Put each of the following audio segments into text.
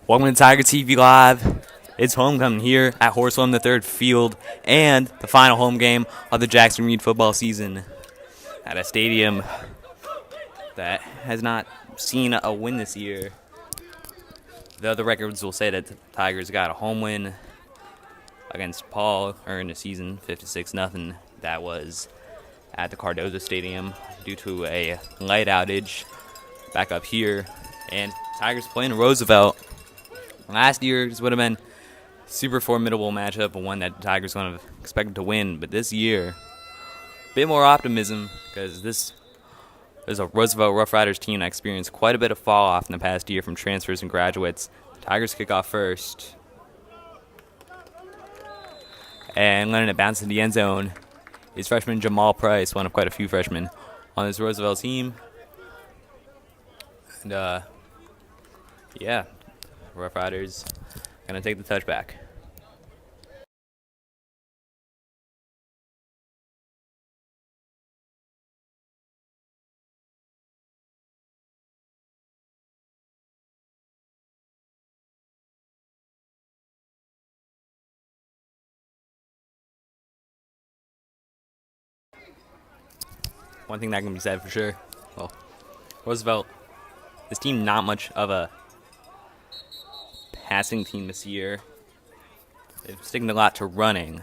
Welcome to Tiger TV Live. It's homecoming here at Horsehome the Third Field and the final home game of the Jackson Reed football season at a stadium that has not seen a win this year. The other records will say that the Tigers got a home win against Paul early in the season, 56-0. That was at the Cardozo Stadium due to a light outage back up here. And Tigers playing Roosevelt. Last year, this would have been a super formidable matchup, one that the Tigers would have expected to win. But this year, a bit more optimism because there's a Roosevelt Rough Riders team that experienced quite a bit of fall off in the past year from transfers and graduates. Tigers kick off first. And letting it bounce in the end zone is freshman Jamal Price, one of quite a few freshmen on this Roosevelt team. And, yeah, Rough Riders going to take the touchback. One thing that can be said for sure, well, Roosevelt, this team not much of a passing team this year. They're sticking a lot to running,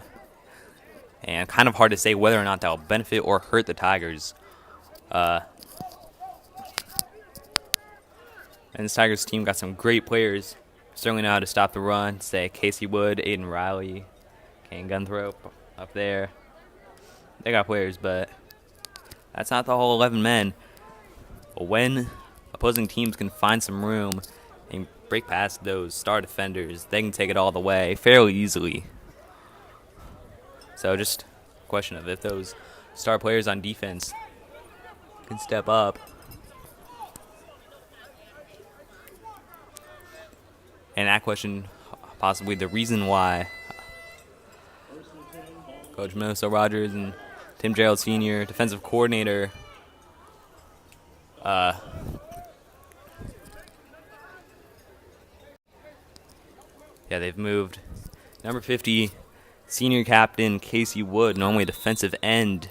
and kind of hard to say whether or not that will benefit or hurt the Tigers. And this Tigers team got some great players. Certainly know how to stop the run. Say Casey Wood, Aiden Riley, Kane Gunthrope up there. They got players, but that's not the whole 11 men. But when opposing teams can find some room and break past those star defenders, they can take it all the way fairly easily. So just a question of if those star players on defense can step up. And that question, possibly the reason why Coach Melissa Rogers and Tim Gerald Sr., defensive coordinator, they've moved number 50, senior captain Casey Wood, normally defensive end,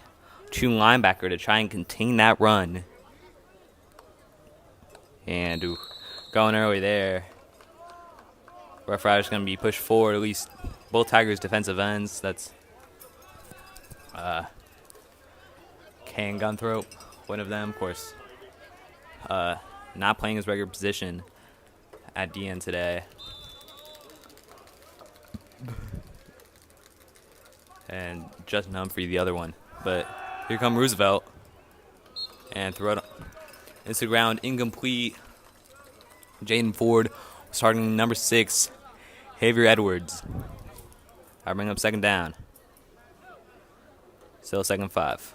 to linebacker to try and contain that run. And going early there. Rough Riders going to be pushed forward, at least both Tigers defensive ends. That's Kane Gunthrope, one of them, of course. Not playing his regular position at DN today. And Justin Humphrey, the other one. But here come Roosevelt. And throw it into the ground, incomplete. Jaden Ford starting number 6, Javier Edwards. I bring up second down. Still second 5.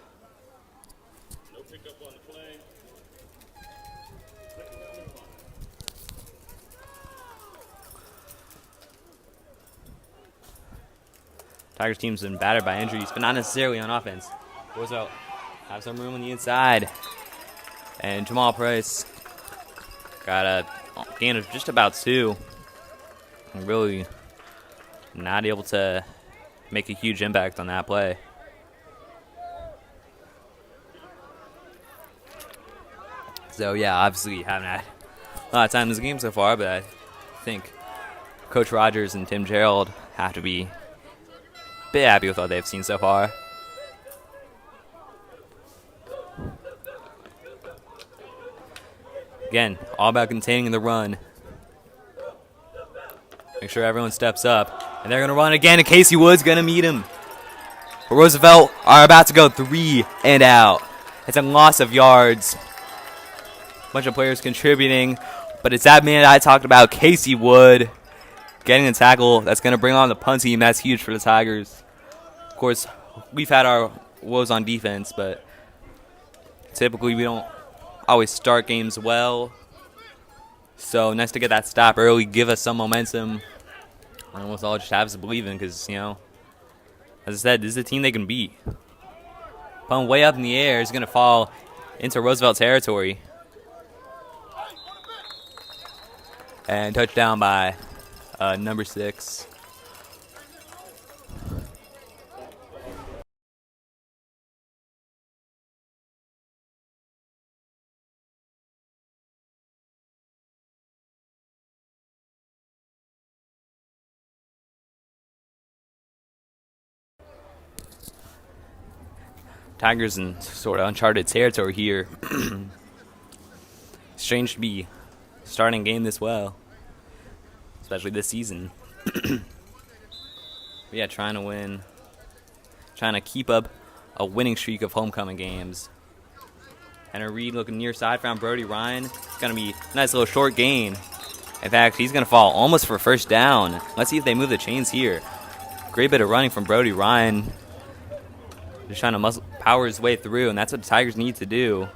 Tigers team's been battered by injuries, but not necessarily on offense. Roosevelt have some room on the inside. And Jamal Price got a gain of just about 2. Really not able to make a huge impact on that play. So, yeah, obviously haven't had a lot of time in this game so far, but I think Coach Rogers and Tim Gerald have to be a bit happy with what they've seen so far. Again, all about containing the run. Make sure everyone steps up. And they're going to run again, and Casey Wood's going to meet him. But Roosevelt are about to go 3 and out. It's a loss of yards. Bunch of players contributing, but it's that man I talked about, Casey Wood, getting a tackle. That's going to bring on the punt team. That's huge for the Tigers. Of course, we've had our woes on defense, but typically we don't always start games well. So nice to get that stop early, give us some momentum. And let's all just have us believing because, you know, as I said, this is a team they can beat. Punt way up in the air is going to fall into Roosevelt territory. And touchdown by number 6. Tigers in sort of uncharted territory here. Strange to be starting a game this well, especially this season. But yeah, trying to win, trying to keep up a winning streak of homecoming games. Henry Reed looking near side, found Brody Ryan. It's going to be a nice little short gain. In fact, he's going to fall almost for first down. Let's see if they move the chains here. Great bit of running from Brody Ryan. Just trying to power his way through, and that's what the Tigers need to do.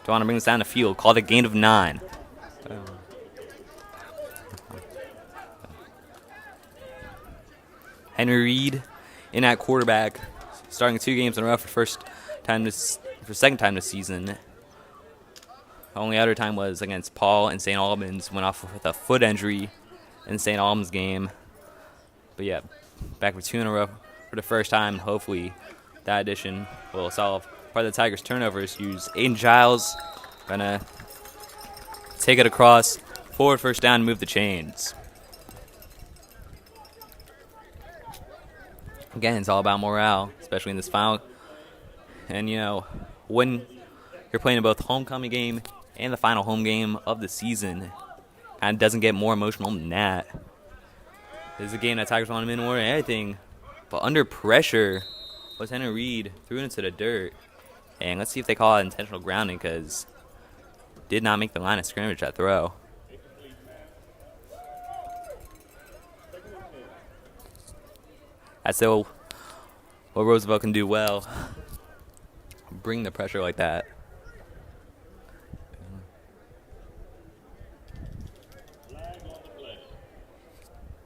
Don't want to bring this down the field. Called a gain of 9. Henry Reed in at quarterback, starting 2 games in a row for second time this season. The only other time was against Paul and St. Albans. Went off with a foot injury in St. Albans game. But yeah, back for 2 in a row for the first time. Hopefully that addition will solve part of the Tigers' turnover issues. Aiden Giles gonna take it across, forward first down, move the chains. Again, it's all about morale, especially in this final. And, when you're playing both homecoming game and the final home game of the season, and it doesn't get more emotional than that. This is a game that Tigers want to win more than anything. But under pressure was Henry Reed, threw it into the dirt. And let's see if they call it intentional grounding, because did not make the line of scrimmage that throw. That's still what Roosevelt can do well. Bring the pressure like that.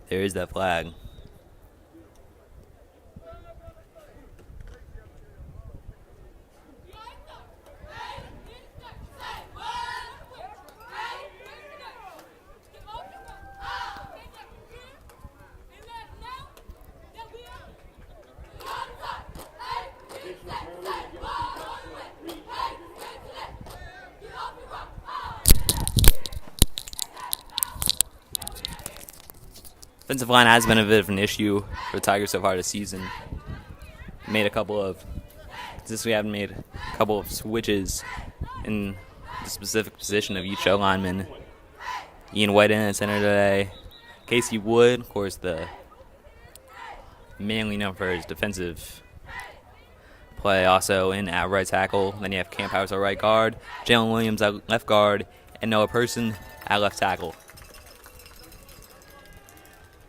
There is that flag. Offensive line has been a bit of an issue for the Tigers so far this season. Since we haven't made a couple of switches in the specific position of each O-lineman. Ian White in at center today. Casey Wood, of course, the mainly known for his defensive play, also in at right tackle. Then you have Camp House at right guard, Jalen Williams at left guard, and Noah Person at left tackle.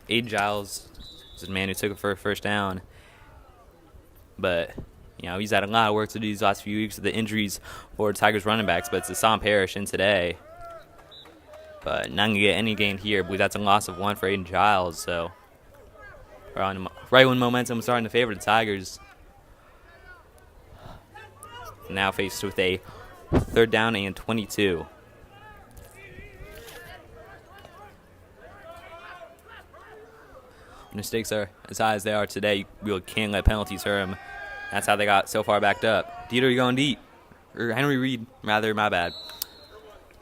Aiden Giles is the man who took it for a first down. But, he's had a lot of work to do these last few weeks with the injuries for Tigers running backs. But it's Assam Parrish in today. But not going to get any gain here. I believe that's a loss of 1 for Aiden Giles. So, right when momentum was starting to favor the Tigers. Now faced with a 3rd down and 22. Mistakes are as high as they are today. You can't let penalties hurt them. That's how they got so far backed up. Dieter going deep. Or Henry Reed, rather, my bad.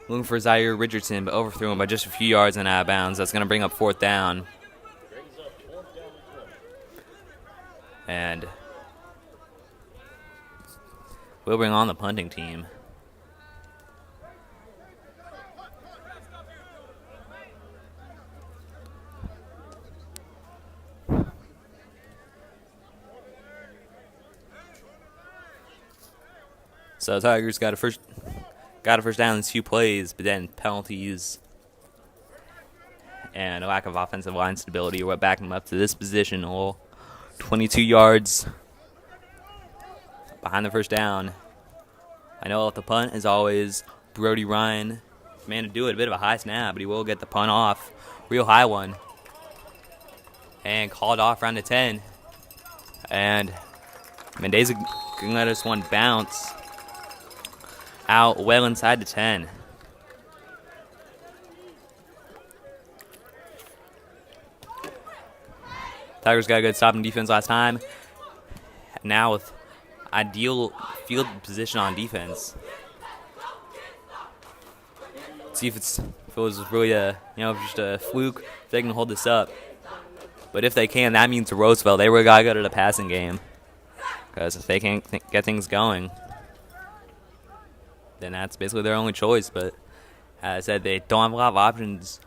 Looking for Zaire Richardson, but overthrew him by just a few yards and out of bounds. That's going to bring up 4th down. And we'll bring on the punting team. So Tigers got a first down in 2 plays, but then penalties and a lack of offensive line stability are what backed them up to this position. 22 yards behind the first down. I know at the punt, as always, Brody Ryan, man to do it. A bit of a high snap, but he will get the punt off. Real high one. And called off around the 10. And Mendoza can let us one bounce out well inside the 10. Tigers got a good stopping defense last time. Now with ideal field position on defense. See if it was really just a fluke, if they can hold this up. But if they can, that means Roosevelt, they really got to go to the passing game. Because if they can't get things going, then that's basically their only choice. But as I said, they don't have a lot of options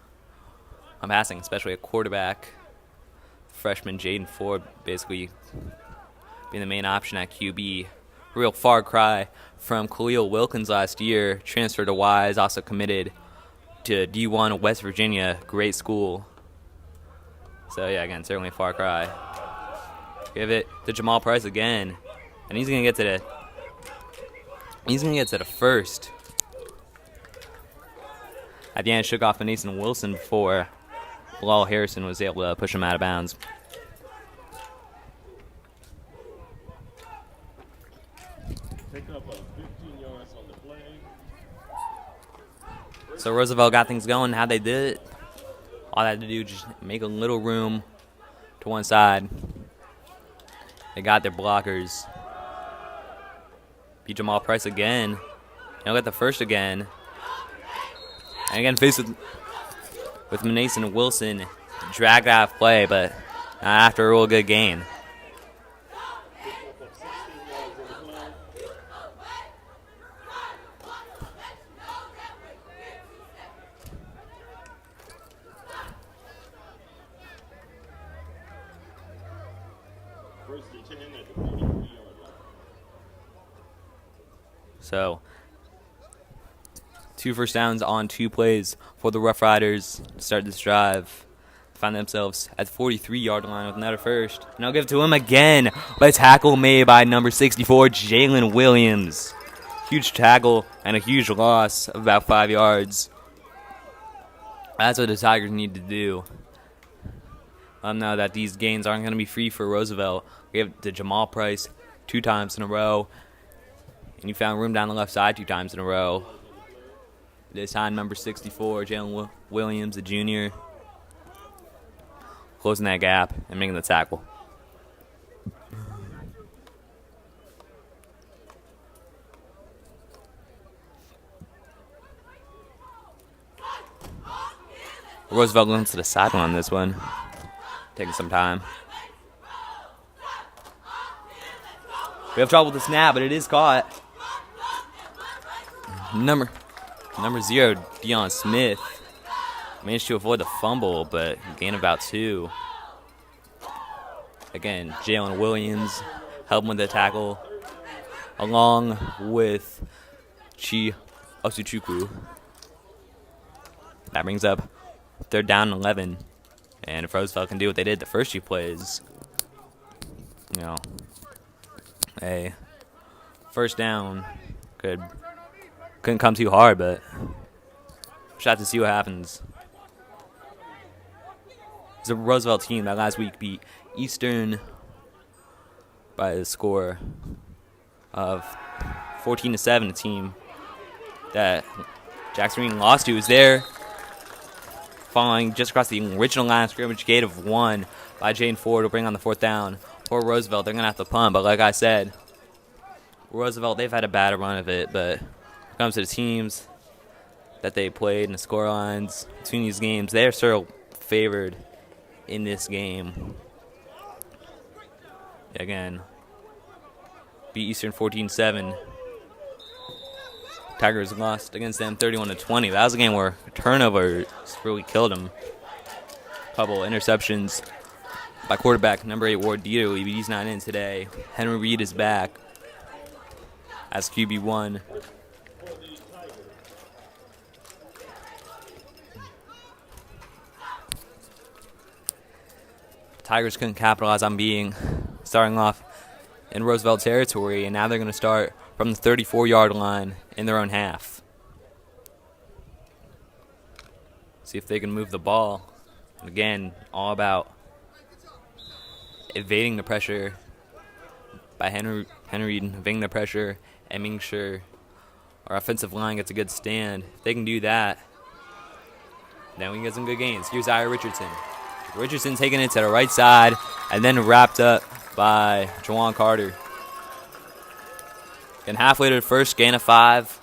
on passing, especially a quarterback. Freshman Jaden Ford basically being the main option at QB. Real far cry from Khalil Wilkins last year, transferred to Wise, also committed to D1 West Virginia, great school. So yeah, again, certainly a far cry. Give it to Jamal Price again, and he's gonna get to the first. At the end, shook off Mason Wilson before Bilal Harrison was able to push him out of bounds. So Roosevelt got things going. How they did it, all they had to do was just make a little room to one side. They got their blockers. Beat Jamal Price again. They'll get the first again. And again, faced with Mason Wilson. Dragged out of play, but after a real good gain. So, 2 first downs on 2 plays for the Rough Riders to start this drive. Find themselves at the 43-yard line with another first. And I'll give it to him again. But a tackle made by number 64, Jalen Williams. Huge tackle and a huge loss of about 5 yards. That's what the Tigers need to do. Know that these gains aren't going to be free for Roosevelt. Give it to Jamal Price 2 times in a row. And you found room down the left side 2 times in a row. This time, number 64, Jalen Williams, the junior, closing that gap and making the tackle. Roosevelt going to the sideline on this one, taking some time. We have trouble with the snap, but it is caught. Number 0, Deion Smith, managed to avoid the fumble, but gained about 2. Again, Jalen Williams helping with the tackle, along with Chi Osuchukwu. That brings up 3rd down and 11. And if Roosevelt can do what they did the first 2 plays, a first down couldn't come too hard, but shot to see what happens. It's a Roosevelt team that last week beat Eastern by the score of 14-7, a team that Jackson Reed lost to. Is there following just across the original line of scrimmage, gate of 1 by Jane Ford will bring on the 4th down for Roosevelt. They're going to have to punt, but like I said, Roosevelt, they've had a bad run of it, but when it comes to the teams that they played and the score lines between these games, they're still favored in this game. Again, beat Eastern 14-7. Tigers lost against them 31-20. That was a game where turnovers really killed them. A couple interceptions by quarterback number 8 Ward Dieterle, but he's not in today. Henry Reed is back as QB1. Tigers couldn't capitalize on starting off in Roosevelt territory, and now they're going to start from the 34-yard line in their own half. See if they can move the ball. Again, all about evading the pressure by Henry evading the pressure and making sure our offensive line gets a good stand. If they can do that, then we can get some good gains. Here's Ira Richardson. Richardson taking it to the right side, and then wrapped up by Jawan Carter. And halfway to the first, gain of 5.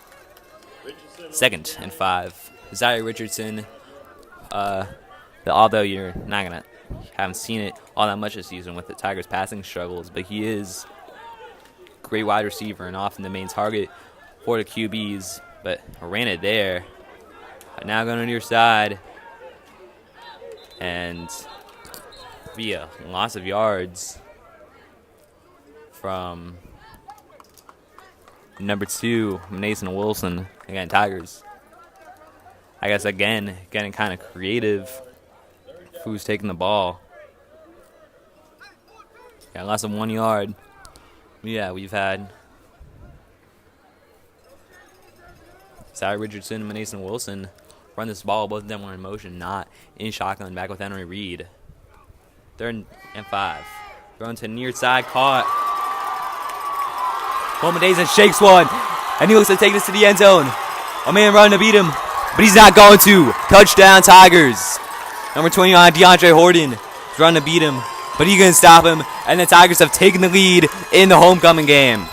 Second and 5. Zaire Richardson, although you're not going to haven't seen it all that much this season with the Tigers' passing struggles, but he is a great wide receiver and often the main target for the QBs, but ran it there. Now going to your side, and via lots of yards from number 2, Mason Wilson. Again, Tigers, I guess, again, getting kind of creative. Who's taking the ball? Yeah, lots of 1 yard. Yeah, we've had Zaire Richardson and Mason Wilson run this ball. Both of them were in motion, not in shotgun. Back with Henry Reed. 3rd and 5. Going to the near side, caught. Mason shakes one, and he looks to take this to the end zone. A man running to beat him, but he's not going to. Touchdown, Tigers. Number 29, DeAndre Horton, is running to beat him, but he couldn't stop him, and the Tigers have taken the lead in the homecoming game.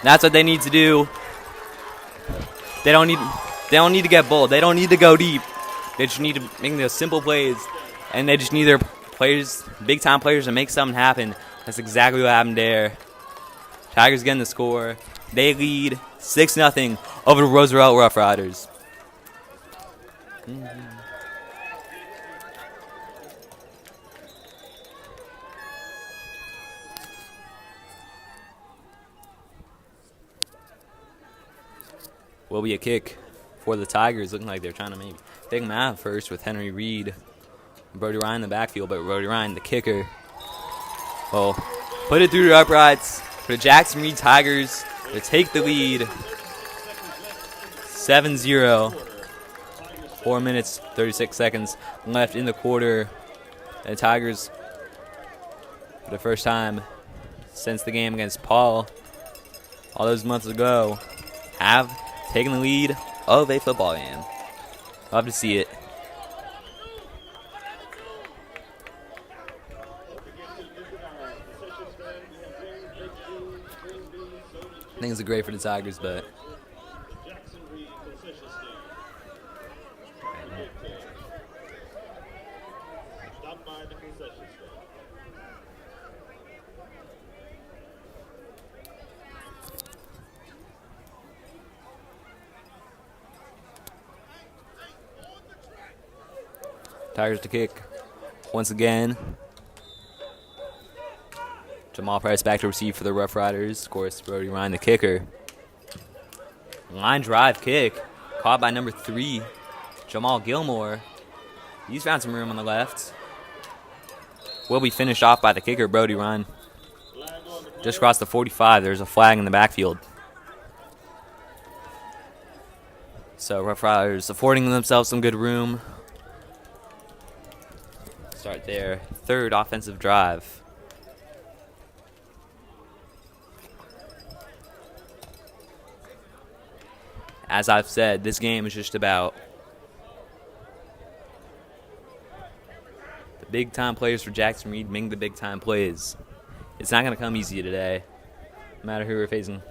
That's what they need to do. They don't need to get bold. They don't need to go deep. They just need to make those simple plays, and they just need their players, big-time players, to make something happen. That's exactly what happened there. Tigers getting the score. They lead 6-0 over the Roosevelt Rough Riders. Will be a kick for the Tigers. Looking like they're trying to maybe take them out first with Henry Reed. Brody Ryan in the backfield, but Brody Ryan, the kicker, will put it through the uprights for the Jackson Reed Tigers to take the lead. 7-0. 4 minutes, 36 seconds left in the quarter. The Tigers, for the first time since the game against Paul all those months ago, have taken the lead of a football game. Love to see it. Things are great for the Tigers, but Tigers to kick once again. Jamal Price back to receive for the Rough Riders. Of course, Brody Ryan, the kicker. Line drive kick. Caught by number 3, Jamal Gilmore. He's found some room on the left. Will be finished off by the kicker, Brody Ryan. Just crossed the 45. There's a flag in the backfield. So Rough Riders affording themselves some good room. Start their 3rd offensive drive. As I've said, this game is just about the big-time players for Jackson Reed making the big-time plays. It's not going to come easy today. No matter who we're facing,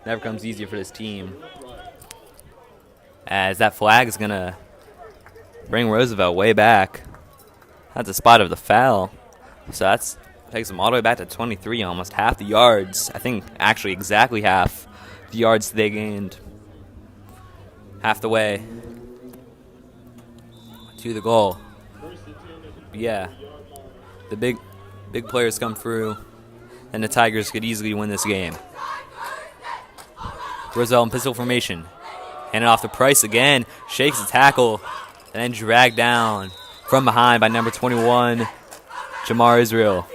never comes easier for this team. As that flag is going to bring Roosevelt way back. That's a spot of the foul. So that takes them all the way back to 23, almost half the yards. I think actually exactly half the yards they gained. Half the way to the goal. But yeah, the big players come through, and the Tigers could easily win this game. Roosevelt in pistol formation. Handed off to Price again. Shakes the tackle, and then dragged down from behind by number 21, Jamar Israel.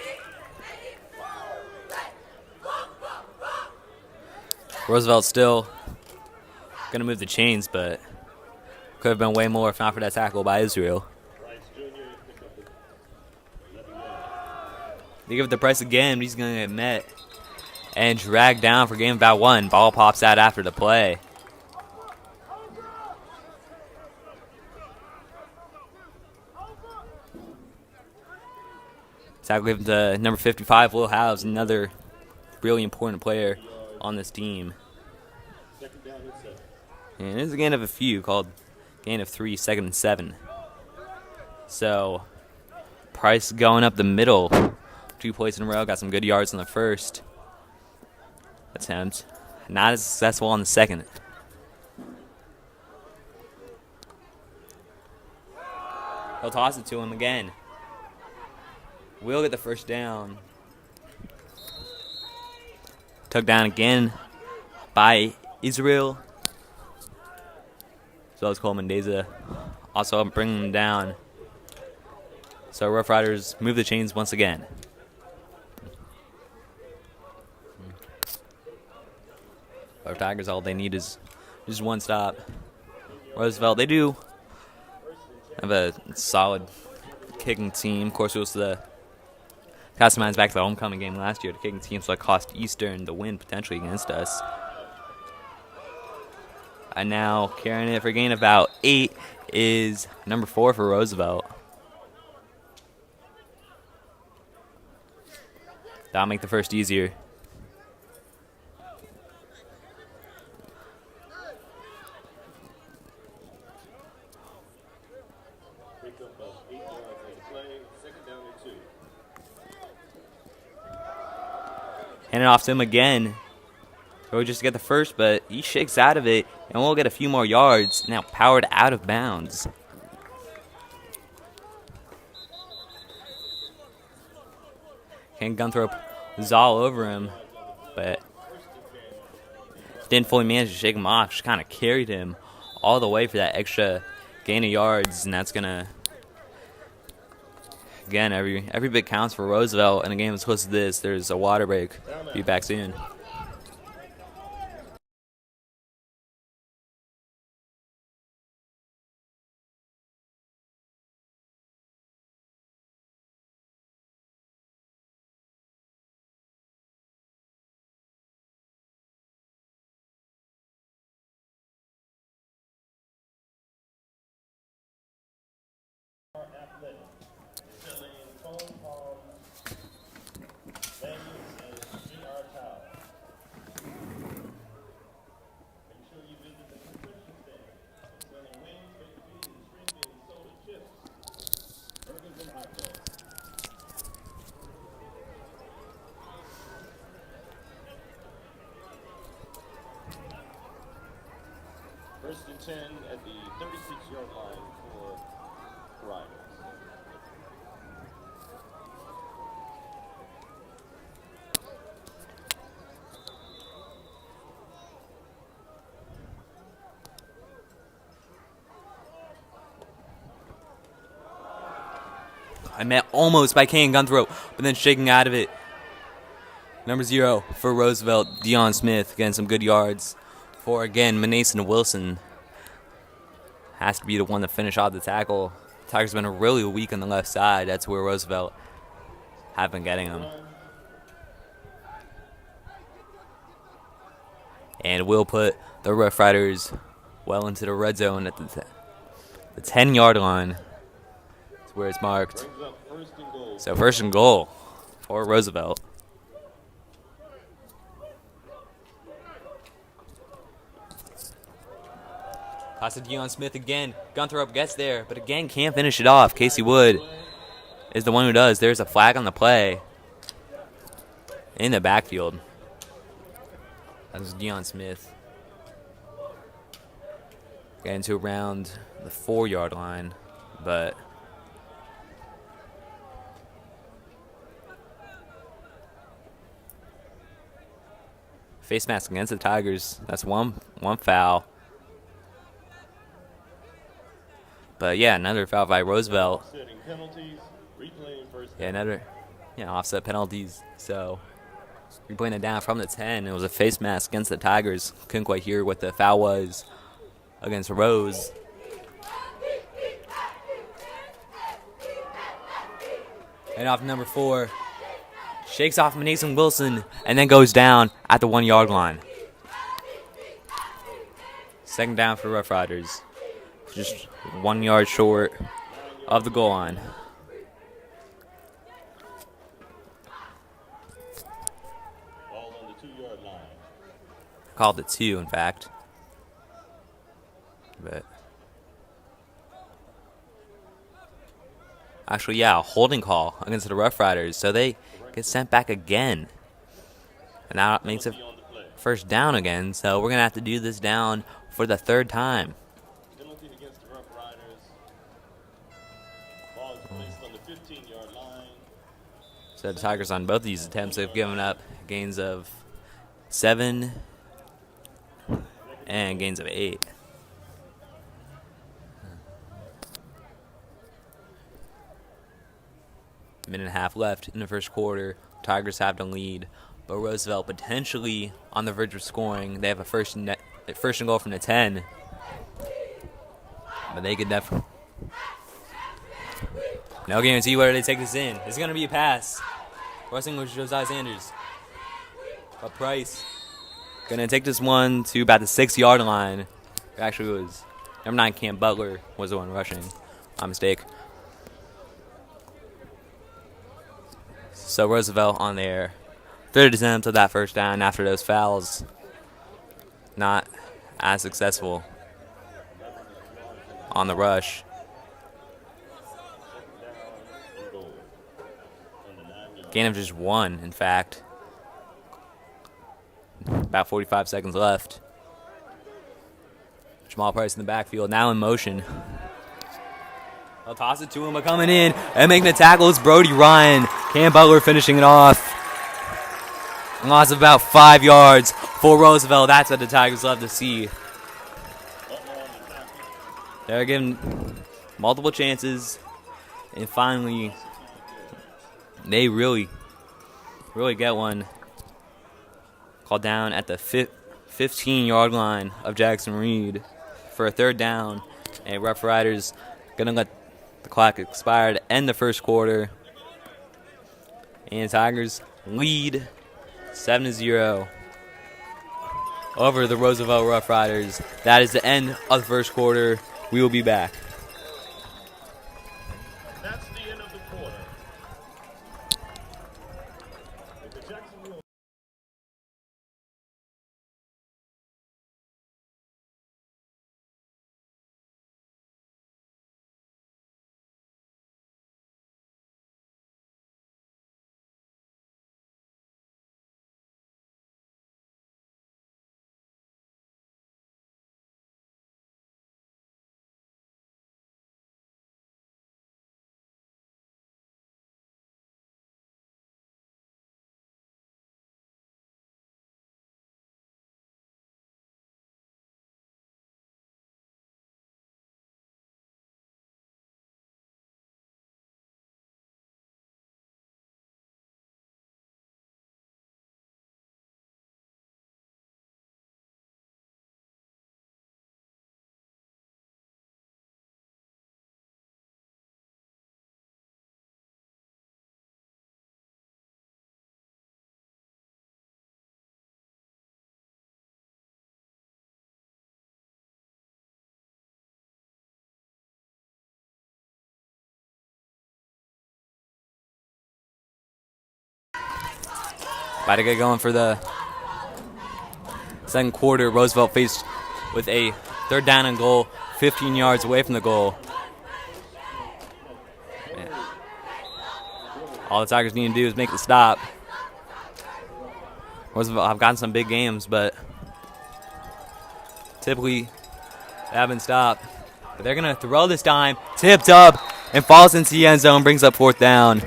Roosevelt still going to move the chains, but could have been way more if not for that tackle by Israel. They give it to Price again, but he's going to get met and dragged down for gain of about 1. Ball pops out after the play. Tackle given to number 55, Will House, another really important player on this team. And it's a gain of a few, called gain of 3, 2nd and 7. So Price going up the middle, 2 plays in a row, got some good yards on the first attempt. Not as successful on the second. He'll toss it to him again. Will get the first down. Took down again by Israel. As well as Coleman Deza. Also bringing him down. So Rough Riders move the chains once again. Our Tigers, all they need is just one stop. Roosevelt, they do have a solid kicking team. Of course, it was the customized back to the homecoming game last year. The kicking team, so it cost Eastern the win potentially against us. And now carrying it for a gain of about 8 is number 4 for Roosevelt. That'll make the first easier. Hand it off to him again. So we just get the first, but he shakes out of it, and we'll get a few more yards. Now powered out of bounds. Ken Gunthrop was all over him, but didn't fully manage to shake him off. Just kind of carried him all the way for that extra gain of yards, and that's gonna, again, every bit counts for Roosevelt in a game as close as this. There's a water break. Be back soon. First and 10 at the 36-yard line for Riders. I met almost by Kane Gunthrop, but then shaking out of it. Number 0 for Roosevelt, Deion Smith, getting some good yards. For, again, Manason Wilson has to be the one to finish off the tackle. Tigers have been really weak on the left side. That's where Roosevelt have been getting them. And will put the Rough Riders well into the red zone at the 10-yard line. That's where it's marked. So first and goal for Roosevelt. Pass to Deion Smith again. Gunthrop gets there, but again can't finish it off. Casey Wood is the one who does. There's a flag on the play in the backfield. That was Deion Smith. Getting to around the 4-yard line, but face mask against the Tigers. That's one foul. But yeah, another foul by Roosevelt. Yeah, another offset penalties. So you're putting it down from the 10. It was a face mask against the Tigers. Couldn't quite hear what the foul was against Rose. And off number 4. Shakes off Manason Wilson and then goes down at the 1-yard line. Second down for Rough Riders. Just 1 yard short of the goal line. Called it 2, in fact. But actually, yeah, a holding call against the Rough Riders. So they get sent back again. And now it makes it first down again. So we're going to have to do this down for the 3rd time. Penalty against the Rough Riders. Ball is placed on the 15-yard line. So the Tigers on both of these attempts have given up gains of 7 and gains of 8. Minute and a half left in the first quarter. Tigers have to lead, but Roosevelt potentially on the verge of scoring. They have a first and goal from the 10, but they could definitely. No guarantee whether they take this in. It's going to be a pass. Rushing with Josiah Sanders. But Price going to take this one to about the 6-yard line. It actually was number 9, Cam Butler, was the one rushing. My mistake. So Roosevelt on their 3rd attempt of that first down after those fouls. Not as successful on the rush. Gain of just 1, in fact. About 45 seconds left. Jamal Price in the backfield, now in motion. They'll toss it to him, but coming in and making the tackle is Brody Ryan. Cam Butler finishing it off. A loss of about 5 yards for Roosevelt. That's what the Tigers love to see. They're given multiple chances, and finally, they really get one called down at the 15-yard line of Jackson Reed for a 3rd down. And Rough Riders going to let the clock expire to end the first quarter. And Tigers lead 7-0 over the Roosevelt Rough Riders. That is the end of the first quarter. We will be back. That's the end of the quarter. With the Jacksonville About to get going for the second quarter. Roosevelt faced with a 3rd down and goal, 15 yards away from the goal. Man. All the Tigers need to do is make the stop. Roosevelt have gotten some big games, but typically they haven't stopped. But they're going to throw this time, tipped up, and falls into the end zone, brings up 4th down.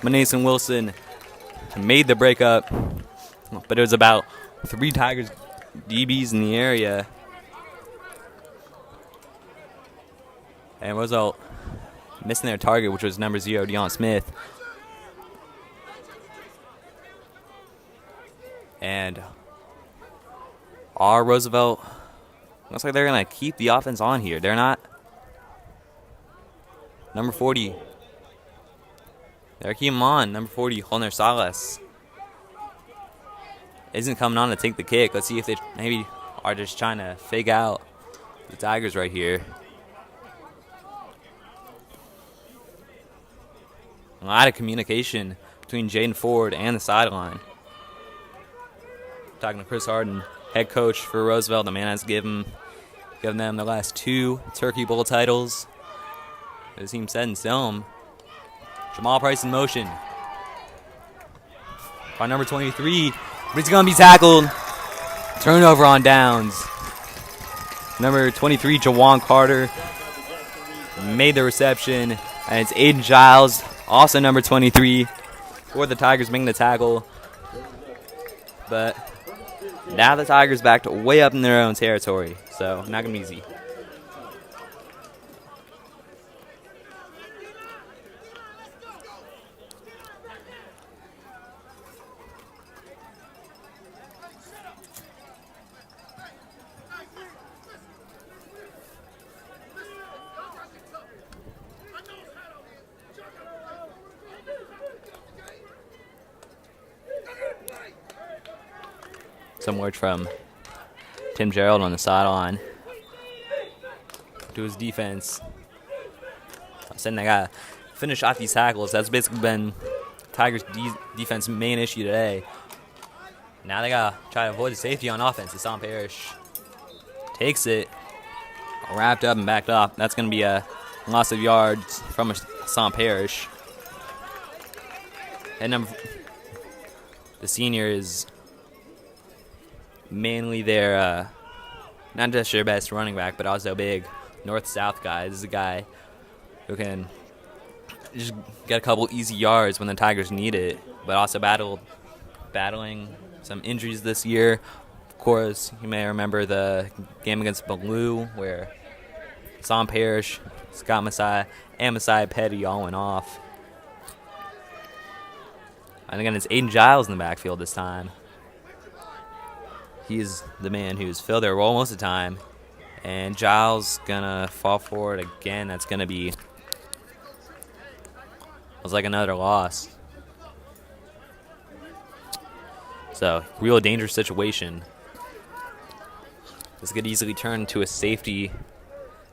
Mason Wilson made the break up, but it was about 3 Tigers DBs in the area. And Roosevelt missing their target, which was number 0, Deion Smith. And Roosevelt, looks like they're going to keep the offense on here. They're not. Number 40. They're keeping him on. Number 40, Holner Salas, isn't coming on to take the kick. Let's see if they maybe are just trying to fake out the Tigers right here. A lot of communication between Jaden Ford and the sideline. Talking to Chris Harden. head coach for Roosevelt. The man has given them the last 2 Turkey Bowl titles. The team set in stone. Jamal Price in motion. By number 23, but he's going to be tackled. Turnover on downs. Number 23, Jawan Carter, made the reception. And it's Aiden Giles, also number 23, for the Tigers making the tackle. But now the Tigers backed way up in their own territory, so not going to be easy. Some word from Tim Gerald on the sideline to his defense. I'm saying they got to finish off these tackles. That's basically been Tigers' defense's main issue today. Now they got to try to avoid the safety on offense. Hassan Parrish takes it, wrapped up and backed off. That's going to be a loss of yards from Hassan Parrish. And the senior is mainly their, not just their best running back, but also big north-south guy. This is a guy who can just get a couple easy yards when the Tigers need it, but also battling some injuries this year. Of course, you may remember the game against Ballou where Sam Parrish, Scott Messiah, and Messiah Petty all went off. And again, it's Aiden Giles in the backfield this time. He's the man who's filled their role most of the time. And Giles gonna fall forward again. That's gonna be, was like another loss. So, real dangerous situation. This could easily turn into a safety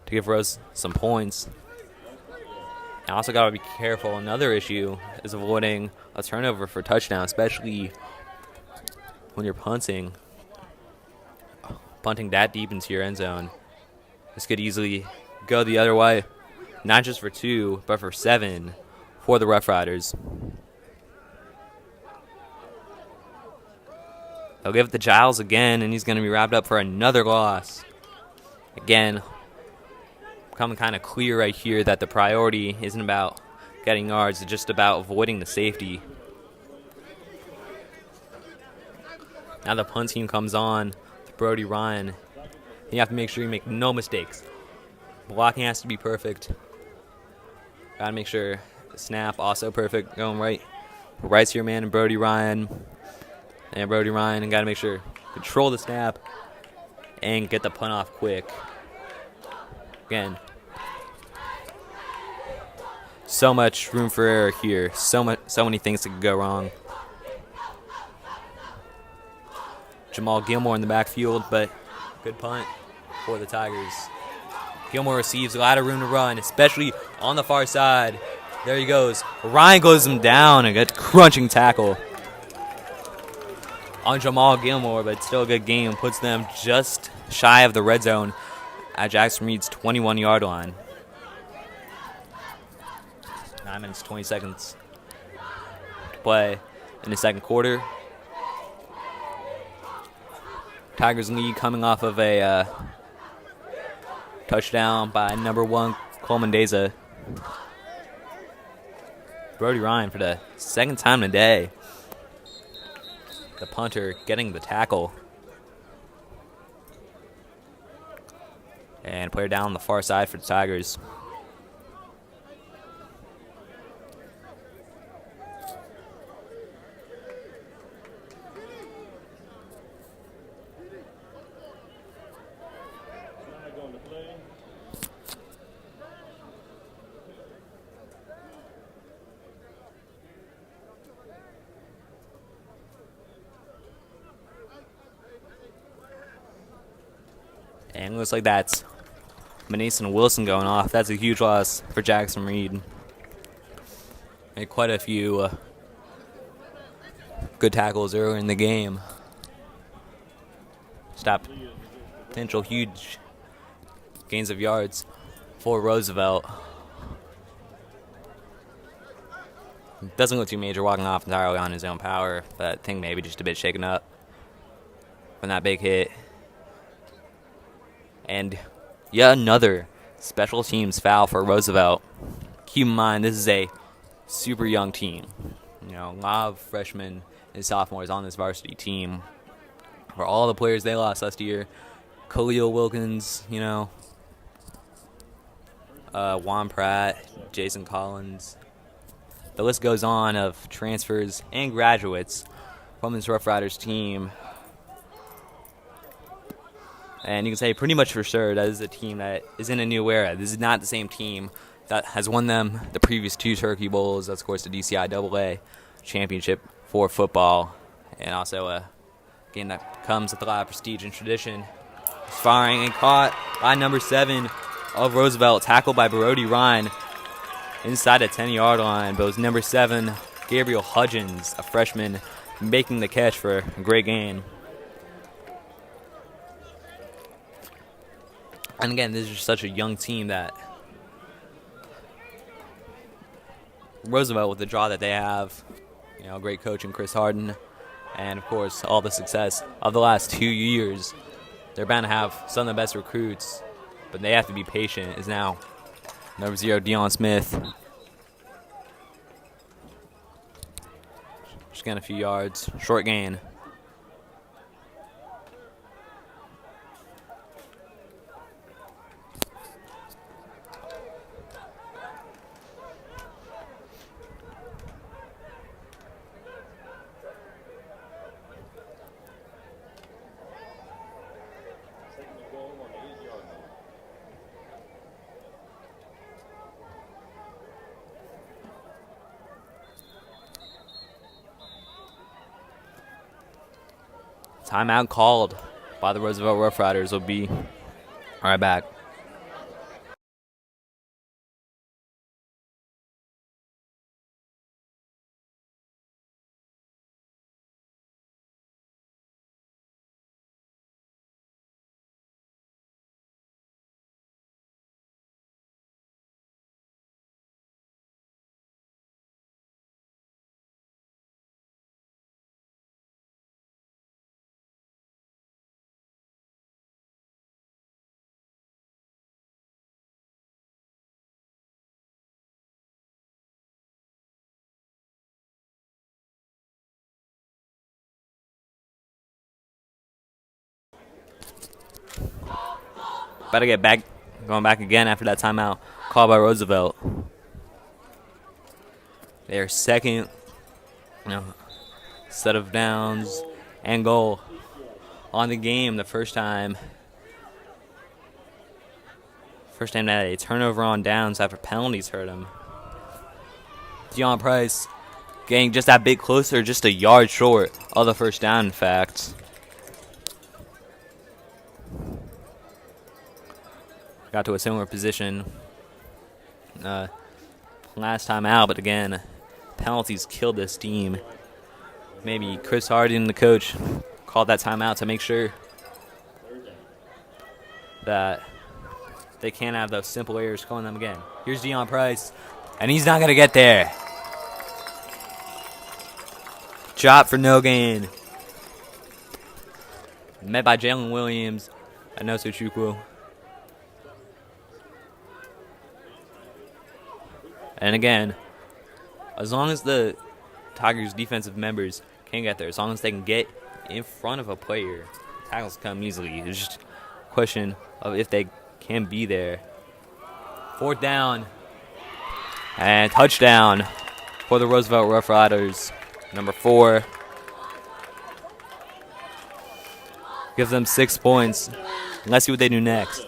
to give Rose some points. And also gotta be careful. Another issue is avoiding a turnover for touchdown, especially when you're punting that deep into your end zone. This could easily go the other way, not just for 2, but for 7 for the Rough Riders. They'll give it to Giles again, and he's going to be wrapped up for another loss. Again, becoming kind of clear right here that the priority isn't about getting yards, it's just about avoiding the safety. Now the punt team comes on. Brody Ryan. You have to make sure you make no mistakes. Blocking has to be perfect. Gotta make sure the snap also perfect. Going right to your man and Brody Ryan. And Brody Ryan, and gotta make sure control the snap and get the punt off quick. Again, so much room for error here. So many things that could go wrong. Jamal Gilmore in the backfield, but good punt for the Tigers. Gilmore receives a lot of room to run, especially on the far side. There he goes. Ryan goes him down and gets crunching tackle on Jamal Gilmore, but still a good game. Puts them just shy of the red zone at Jackson Reed's 21-yard line. 9 minutes, 20 seconds to play in the second quarter. Tigers lead coming off of a touchdown by number 1 Coleman Deza. Brody Ryan for the second time today. The punter getting the tackle. And player down on the far side for the Tigers. And it looks like that's Mason Wilson going off. That's a huge loss for Jackson Reed. Made quite a few good tackles earlier in the game. stop potential huge gains of yards for Roosevelt. Doesn't look too major, walking off entirely on his own power, but I think maybe just a bit shaken up from that big hit. And yet another special teams foul for Roosevelt. Keep in mind, this is a super young team. You know, a lot of freshmen and sophomores on this varsity team. For all the players they lost last year, Khalil Wilkins, you know, Juan Pratt, Jason Collins. The list goes on of transfers and graduates from this Rough Riders team. And you can say pretty much for sure that is a team that is in a new era. This is not the same team that has won them the previous 2 Turkey Bowls. That's, of course, the DCI AA championship for football. And also a game that comes with a lot of prestige and tradition. Firing and caught by number 7 of Roosevelt. Tackled by Brody Ryan inside the 10-yard line. But it was number 7, Gabriel Hudgens, a freshman, making the catch for a great gain. And again, this is just such a young team that Roosevelt, with the draw that they have, you know, great coach in Chris Harden, and of course all the success of the last 2 years, they're bound to have some of the best recruits, but they have to be patient. Is now number 0, Deion Smith. Just getting a few yards, short gain. Timeout called by the Roosevelt Rough Riders. Will be right back. About to get back, going back again after that timeout called by Roosevelt. Their second, set of downs and goal on the game. The first time that a turnover on downs after penalties hurt him. Deion Price getting just that bit closer, just a yard short of the first down, in fact. Got to a similar position last time out, but again, penalties killed this team. Maybe Chris Harden, the coach, called that timeout to make sure that they can't have those simple errors calling them again. Here's Deion Price, and he's not going to get there. Drop for no gain. Met by Jalen Williams and Noso Chukwu. And again, as long as the Tigers' defensive members can get there, as long as they can get in front of a player, tackles come easily. It's just a question of if they can be there. 4th down and touchdown for the Roosevelt Rough Riders. Number 4 gives them 6 points. Let's see what they do next.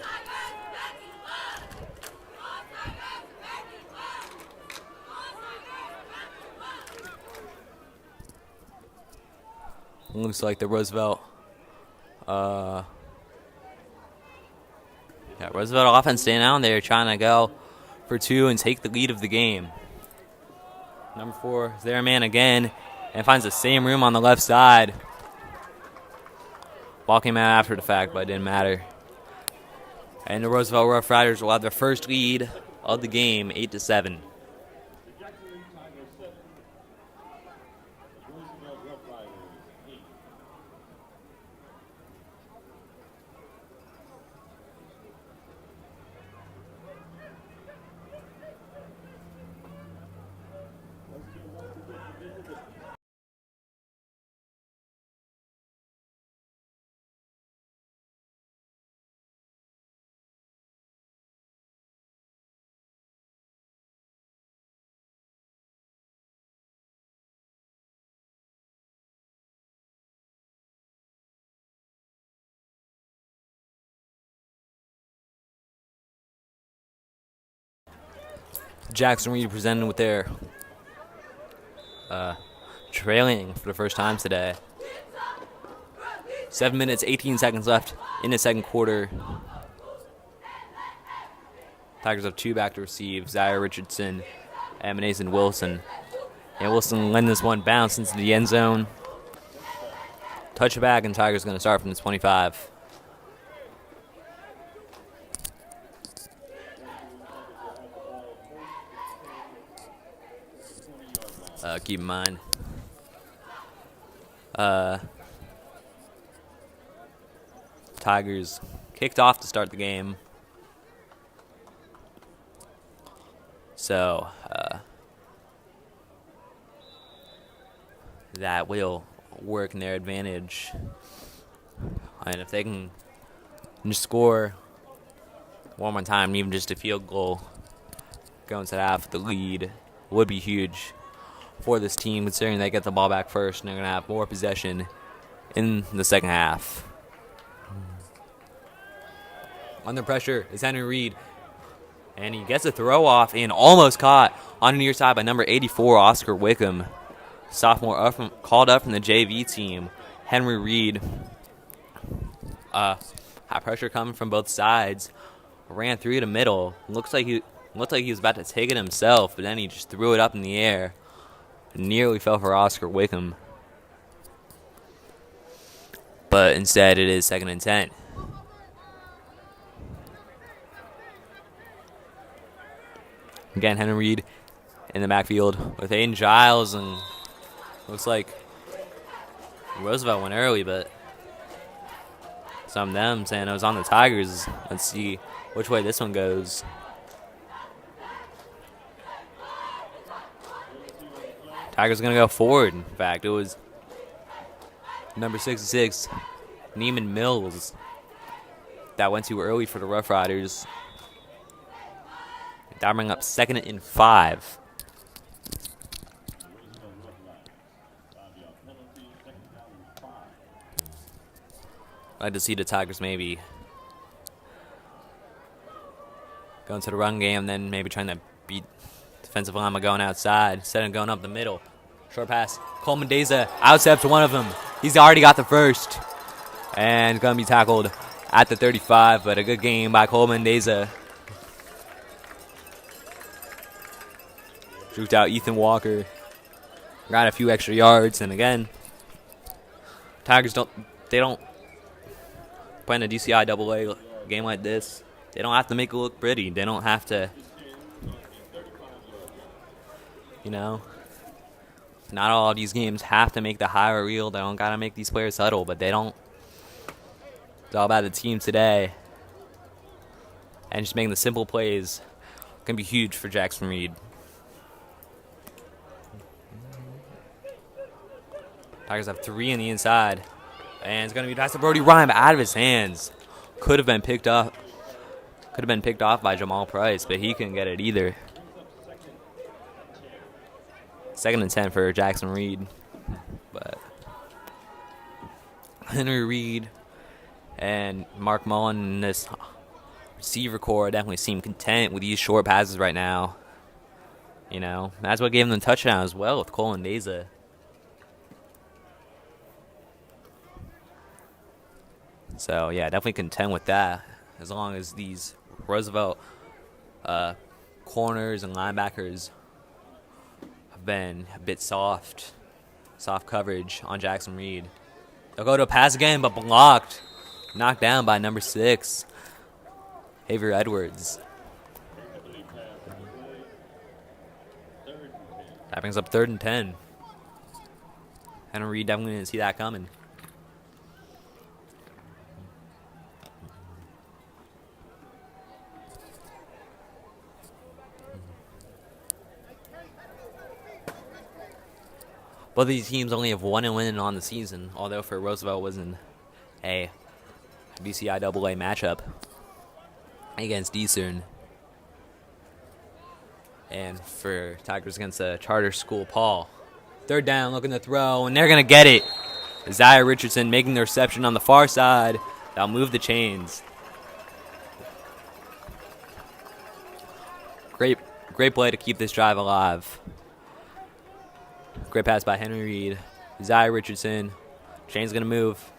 Looks like the Roosevelt Roosevelt offense staying out there, trying to go for 2 and take the lead of the game. Number 4 is their man again and finds the same room on the left side. Ball came out after the fact, but it didn't matter. And the Roosevelt Rough Riders will have their first lead of the game, 8-7. Jackson Reed presented with their trailing for the first time today. 7 minutes, 18 seconds left in the second quarter. Tigers have two back to receive, Zaire Richardson and Mason Wilson. And Wilson letting this one bounce into the end zone. Touch it back, and Tigers going to start from the 25. Keep in mind, Tigers kicked off to start the game. So, that will work in their advantage. And if they can just score one more time, even just a field goal, go into the half with the lead, would be huge for this team, considering they get the ball back first and they're going to have more possession in the second half. Under pressure is Henry Reed, and he gets a throw off and almost caught on the near side by number 84, Oscar Wickham. Sophomore called up from the JV team. Henry Reed, high pressure coming from both sides, ran through the middle. Looked like he was about to take it himself, but then he just threw it up in the air. Nearly fell for Oscar Wickham. But instead, it is 2nd and 10. Again, Henry Reed in the backfield with Aiden Giles, and looks like Roosevelt went early, but some of them saying it was on the Tigers. Let's see which way this one goes. Tigers are going to go forward. In fact, it was number 66, Neiman Mills, that went too early for the Rough Riders. That bring up 2nd and 5. I'd like to see the Tigers maybe going to the run game, then maybe trying to beat defensive lineman going outside instead of going up the middle. Short pass. Coleman Deza outsteps one of them. He's already got the first. And going to be tackled at the 35, but a good game by Coleman Deza. Juked out Ethan Walker. Got a few extra yards, and again, Tigers don't play in a DCI AA game like this. They don't have to make it look pretty. They don't have to, not all of these games have to make the higher reel. They don't got to make these players huddle, but they don't. It's all about the team today. And just making the simple plays can be huge for Jackson Reed. Tigers have 3 on the inside. And it's going to be passed to Brody Rhyme out of his hands. Could have been picked off by Jamal Price, but he couldn't get it either. 2nd and 10 for Jackson Reed. But Henry Reed and Mark Mullen in this receiver core definitely seem content with these short passes right now. That's what gave them the touchdown as well with Cole and Deza. So, yeah, definitely content with that as long as these Roosevelt corners and linebackers have been a bit soft coverage on Jackson Reed. They'll go to a pass again, but blocked. Knocked down by number 6, Xavier Edwards. That brings up 3rd and 10. Henry Reed definitely didn't see that coming. Both of these teams only have 1 win on the season, although for Roosevelt was in a BCIAA matchup against Eastern. And for Tigers against a charter school, Paul. 3rd down, looking to throw, and they're going to get it. Isaiah Richardson making the reception on the far side. That'll move the chains. Great play to keep this drive alive. Great pass by Henry Reed. Isaiah Richardson. Chain's going to move.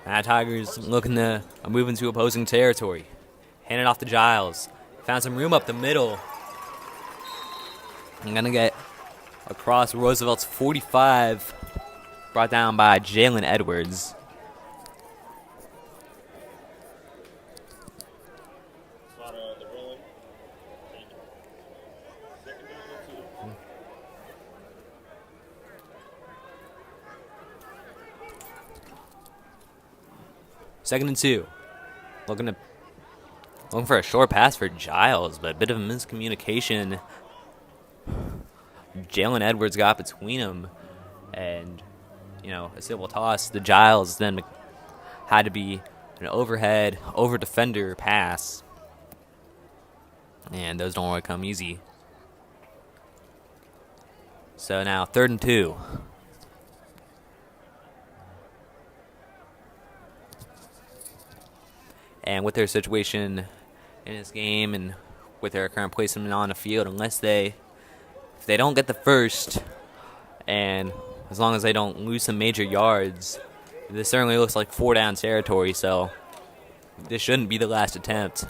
Now Tigers looking to move into opposing territory. Hand it off to Giles. Found some room up the middle. I'm going to get across Roosevelt's 45. Brought down by Jalen Edwards. Second and 2. Looking for a short pass for Giles, but a bit of a miscommunication. Jalen Edwards got between him, and a simple toss. The Giles then had to be an overhead, over defender pass, and those don't really come easy. So now 3rd and 2. And with their situation in this game and with their current placement on the field, if they don't get the first, and as long as they don't lose some major yards, this certainly looks like 4-down territory. So this shouldn't be the last attempt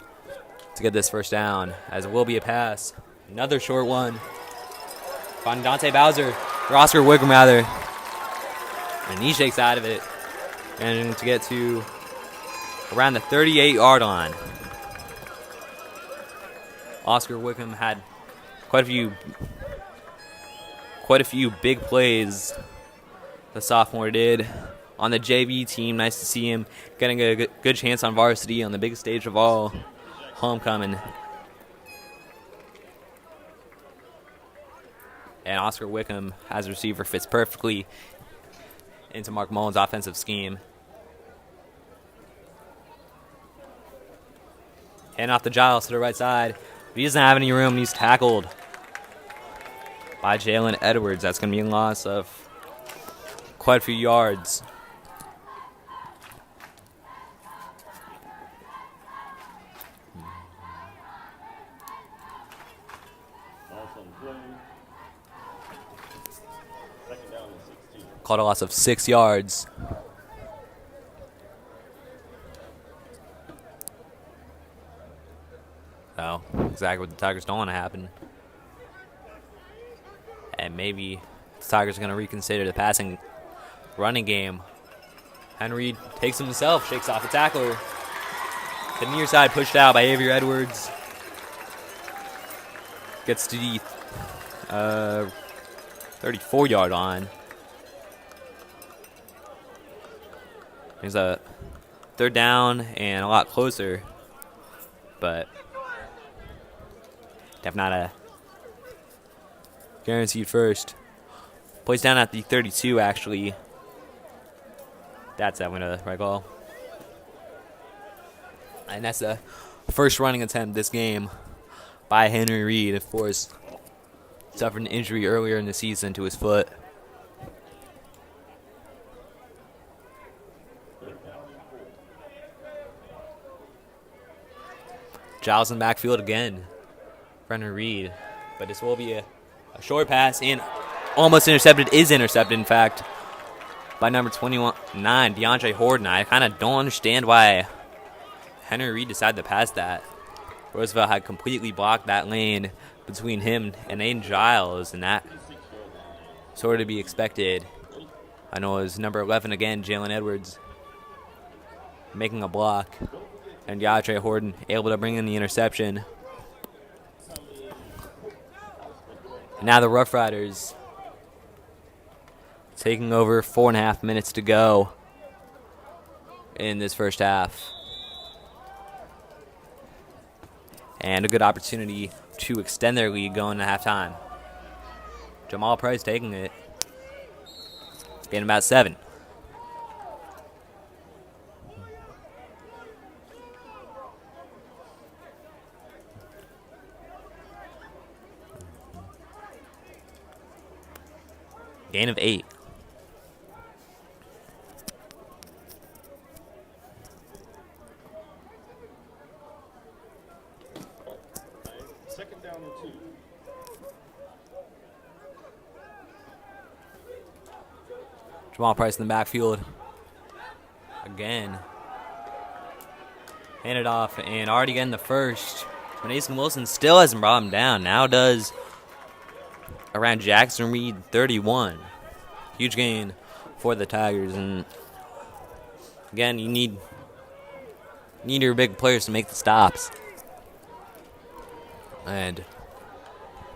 to get this first down, as it will be a pass. Another short one. Finding Dante Bowser, or Oscar Wickham rather, and he shakes out of it, and to get to around the 38-yard line. Oscar Wickham had quite a few big plays. The sophomore did on the JV team. Nice to see him getting a good chance on varsity on the biggest stage of all, homecoming. And Oscar Wickham, as a receiver, fits perfectly into Mark Mullen's offensive scheme. Hand off the Giles to the right side. But he doesn't have any room. He's tackled by Jalen Edwards. That's going to be a loss of quite a few yards. Called a loss of 6 yards. So, exactly what the Tigers don't want to happen. And maybe the Tigers are going to reconsider the running game. Henry takes him himself, shakes off the tackler. The near side pushed out by Xavier Edwards. Gets to the 34-yard line. There's a 3rd down and a lot closer, but definitely not a guaranteed first. Plays down at the 32, actually. That's that winner, right call. And that's the first running attempt this game by Henry Reed. Of course, suffered an injury earlier in the season to his foot. Giles in the backfield again for Henry Reed. But this will be a short pass and almost intercepted. Is intercepted, in fact, by number 29, DeAndre Horton. I kind of don't understand why Henry Reed decided to pass that. Roosevelt had completely blocked that lane between him and Aiden Giles, and that sort of to be expected. I know it was number 11 again, Jalen Edwards, making a block, and DeAndre Horton able to bring in the interception. And now the Rough Riders taking over, 4.5 minutes to go in this first half. And a good opportunity to extend their lead going to halftime. Jamal Price taking it. Getting about 7. Gain of 8. Second down and 2. Jamal Price in the backfield. Again. Handed off and already getting the first. But Mason Wilson still hasn't brought him down. Now does around Jackson Reed 31. Huge gain for the Tigers. And again, you need your big players to make the stops. And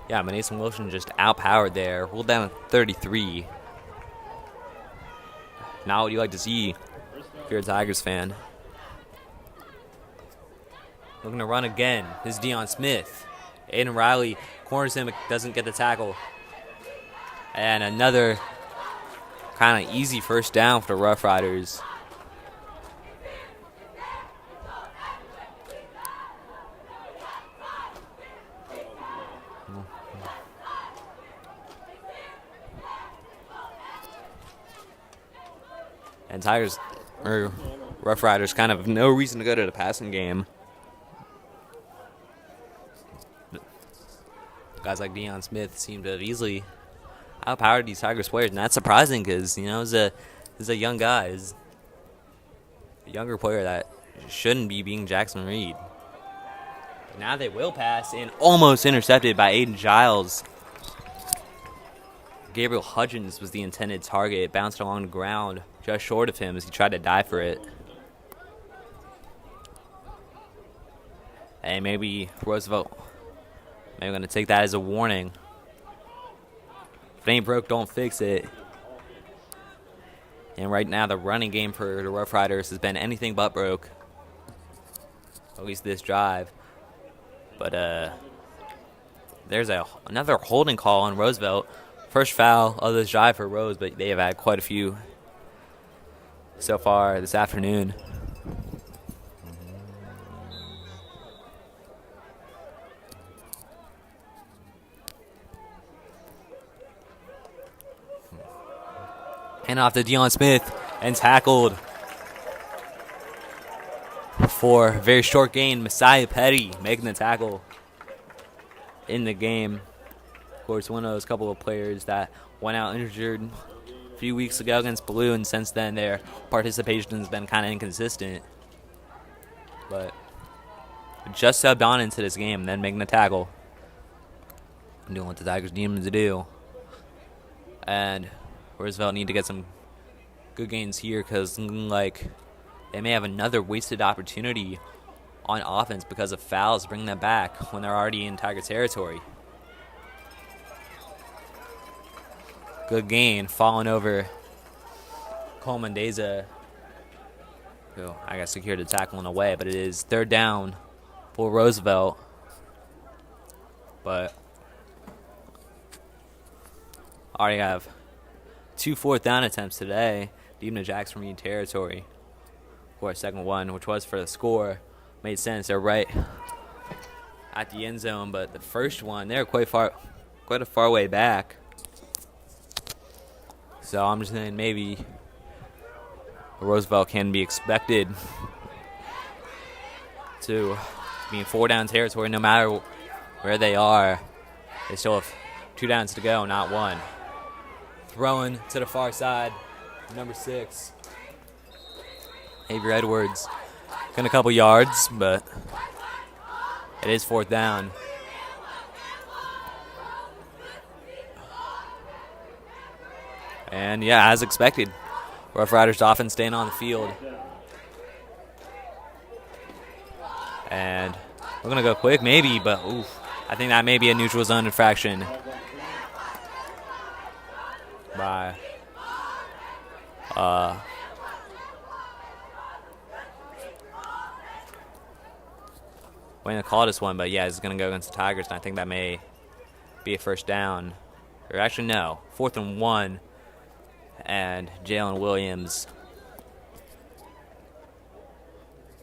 yeah, Mason Wilson just outpowered there. Rolled down at 33. Not what you like to see if you're a Tigers fan. Looking to run again. This is Deion Smith. Aiden Riley corners him, doesn't get the tackle. And another kind of easy first down for the Rough Riders. And Rough Riders kind of have no reason to go to the passing game. Guys like Deion Smith seem to have easily outpowered these Tigers players, and that's surprising because, he's a young guy. He's a younger player that shouldn't be being Jackson Reed. But now they will pass, and almost intercepted by Aiden Giles. Gabriel Hudgens was the intended target. It bounced along the ground just short of him as he tried to dive for it. And maybe Roosevelt going to take that as a warning. If it ain't broke, don't fix it. And right now, the running game for the Rough Riders has been anything but broke. At least this drive. But there's another holding call on Roosevelt. First foul of this drive for Rose, but they have had quite a few so far this afternoon. Hand off to Deion Smith and tackled for a very short gain. Messiah Petty making the tackle in the game. Of course, one of those couple of players that went out injured a few weeks ago against Blue, and since then their participation has been kind of inconsistent. But just subbed on into this game, then making the tackle. Doing what the Tigers need him to do. And Roosevelt need to get some good gains here because like they may have another wasted opportunity on offense because of fouls, bringing them back when they're already in Tiger territory. Good gain, falling over Coleman Deza, who I guess secured the tackle in a way, but it is third down for Roosevelt. But already have 2 fourth down attempts today, deep into Jackson Reed territory. Of course, second one, which was for the score, made sense. They're right at the end zone, but the first one, they're quite a far way back. So I'm just saying maybe Roosevelt can be expected to be in 4 down territory no matter where they are. They still have 2 downs to go, not 1. Throwing to the far side, number 6, Avery Edwards. Got a couple yards, but It is 4th down. And yeah, as expected, Rough Riders offense staying on the field. And we're going to go quick, maybe, but oof, I think that may be a neutral zone infraction by waiting to call this one, but yeah, it's going to go against the Tigers, and I think that may be a first down. Or actually, no, 4th and 1, and Jalen Williams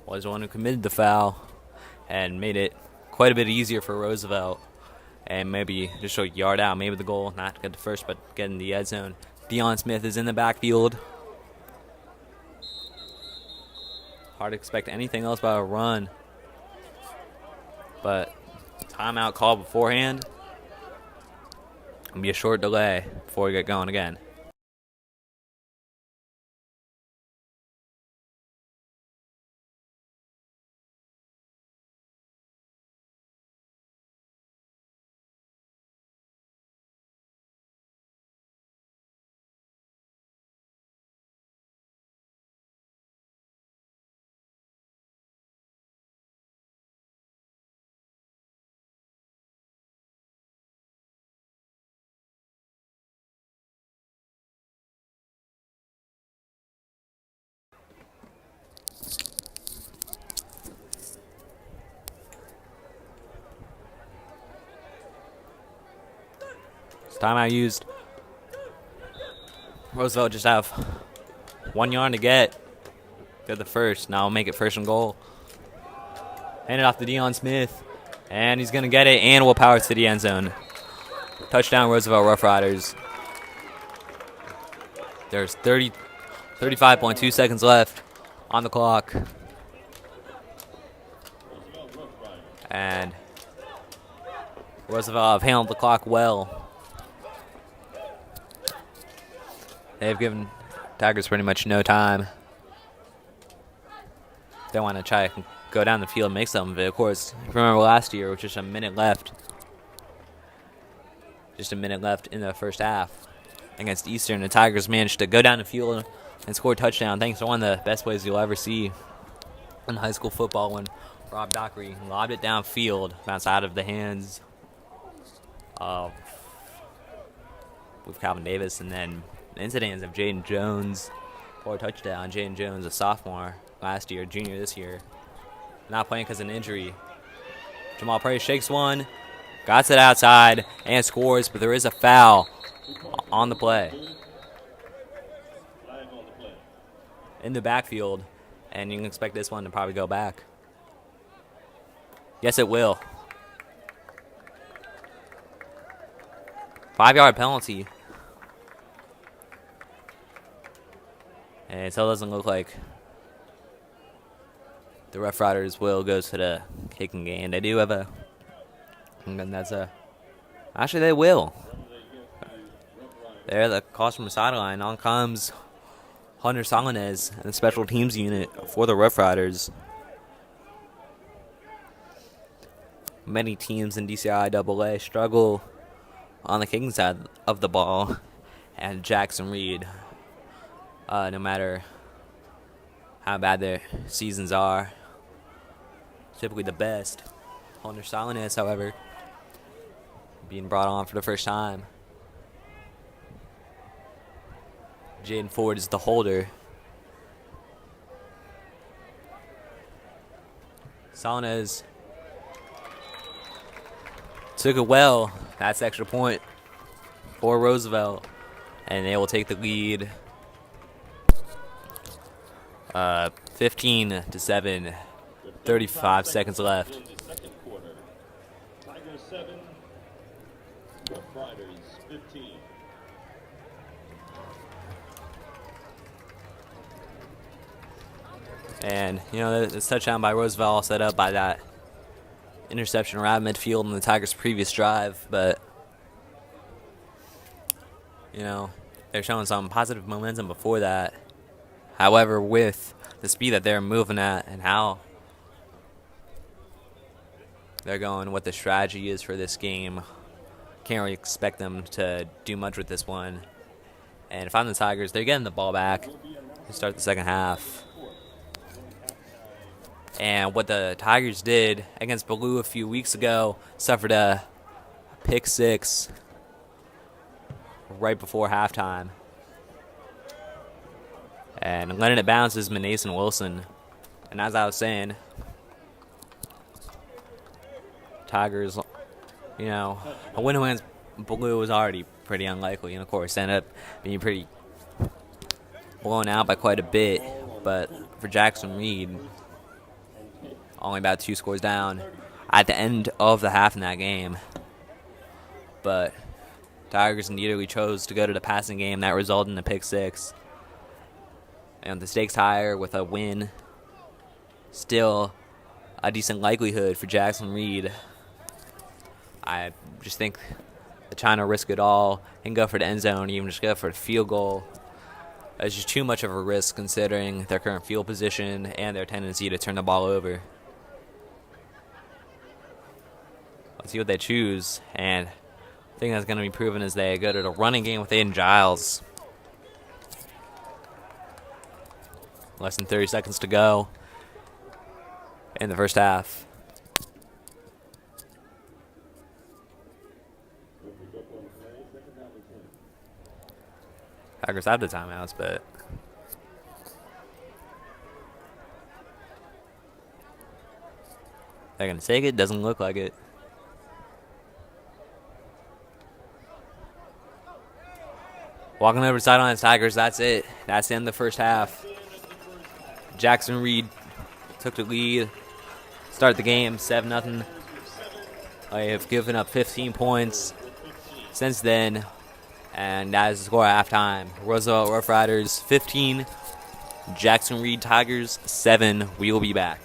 was the one who committed the foul and made it quite a bit easier for Roosevelt, and maybe just a yard out, maybe the goal, not to get the first, but get in the end zone. Deion Smith is in the backfield. Hard to expect anything else but a run. But timeout call beforehand. It'll be a short delay before we get going again. Timeout used. Roosevelt just have 1 yard to get the first. Now make it 1st and goal. Hand it off to Deion Smith, and he's going to get it, and will power to the end zone. Touchdown, Roosevelt Rough Riders. There's 35.2 seconds left on the clock. And Roosevelt have handled the clock well. They've given Tigers pretty much no time. They want to try to go down the field and make some of it. Of course, remember last year, with just a minute left. Just a minute left in the first half against Eastern. The Tigers managed to go down the field and score a touchdown, thanks to one of the best plays you'll ever see in high school football, when Rob Dockery lobbed it downfield, bounced out of the hands of with Calvin Davis, and then into the hands of Jaden Jones for a touchdown. Jaden Jones, a sophomore last year, junior this year, not playing because of an injury. Jamal Prey shakes one, got it outside, and scores, but there is a foul on the play in the backfield, and you can expect this one to probably go back. Yes, it will. 5-yard penalty. And it still doesn't look like the Rough Riders will go to the kicking game. They do have a... And that's a... Actually, they will. There, the cross from the sideline. On comes Hunter Salinas and the special teams unit for the Rough Riders. Many teams in DCI AA struggle on the kicking side of the ball. And Jackson Reed, no matter how bad their seasons are, typically the best. Hunter Salinas, however, being brought on for the first time. Jaden Ford is the holder. Salinas took it well. That's the extra point for Roosevelt, and they will take the lead 15-7, 35 seconds left. Second quarter. Tigers 7, Rough Riders 15. And, you know, this touchdown by Roosevelt set up by that interception around midfield in the Tigers' previous drive. But, you know, they're showing some positive momentum before that. However, with the speed that they're moving at and how they're going what the strategy is for this game. Can't really expect them to do much with this one. And if I'm the Tigers, they're getting the ball back to start the second half. And what the Tigers did against Blue a few weeks ago, suffered a pick six right before halftime. And letting it bounce is Manason Wilson. And as I was saying, Tigers, a win against Blue was already pretty unlikely. And, of course, ended up being pretty blown out by quite a bit. But for Jackson Reed, only about 2 scores down at the end of the half in that game. But Tigers immediately chose to go to the passing game. That resulted in a pick six. And the stakes higher with a win. Still a decent likelihood for Jackson Reed. I just think they're trying to risk it all and go for the end zone, even just go for the field goal. It's just too much of a risk considering their current field position and their tendency to turn the ball over. Let's see what they choose. And I think that's going to be proven as they go to the running game with Aiden Giles. Less than 30 seconds to go in the first half. Tigers have the timeouts, but they're going to take it. Doesn't look like it. Walking over to sideline Tigers, that's it. That's the end of the first half. Jackson Reed took the lead. Start the game 7-0. I have given up 15 points since then. And that is the score at halftime. Roosevelt Rough Riders 15, Jackson Reed Tigers 7. We will be back.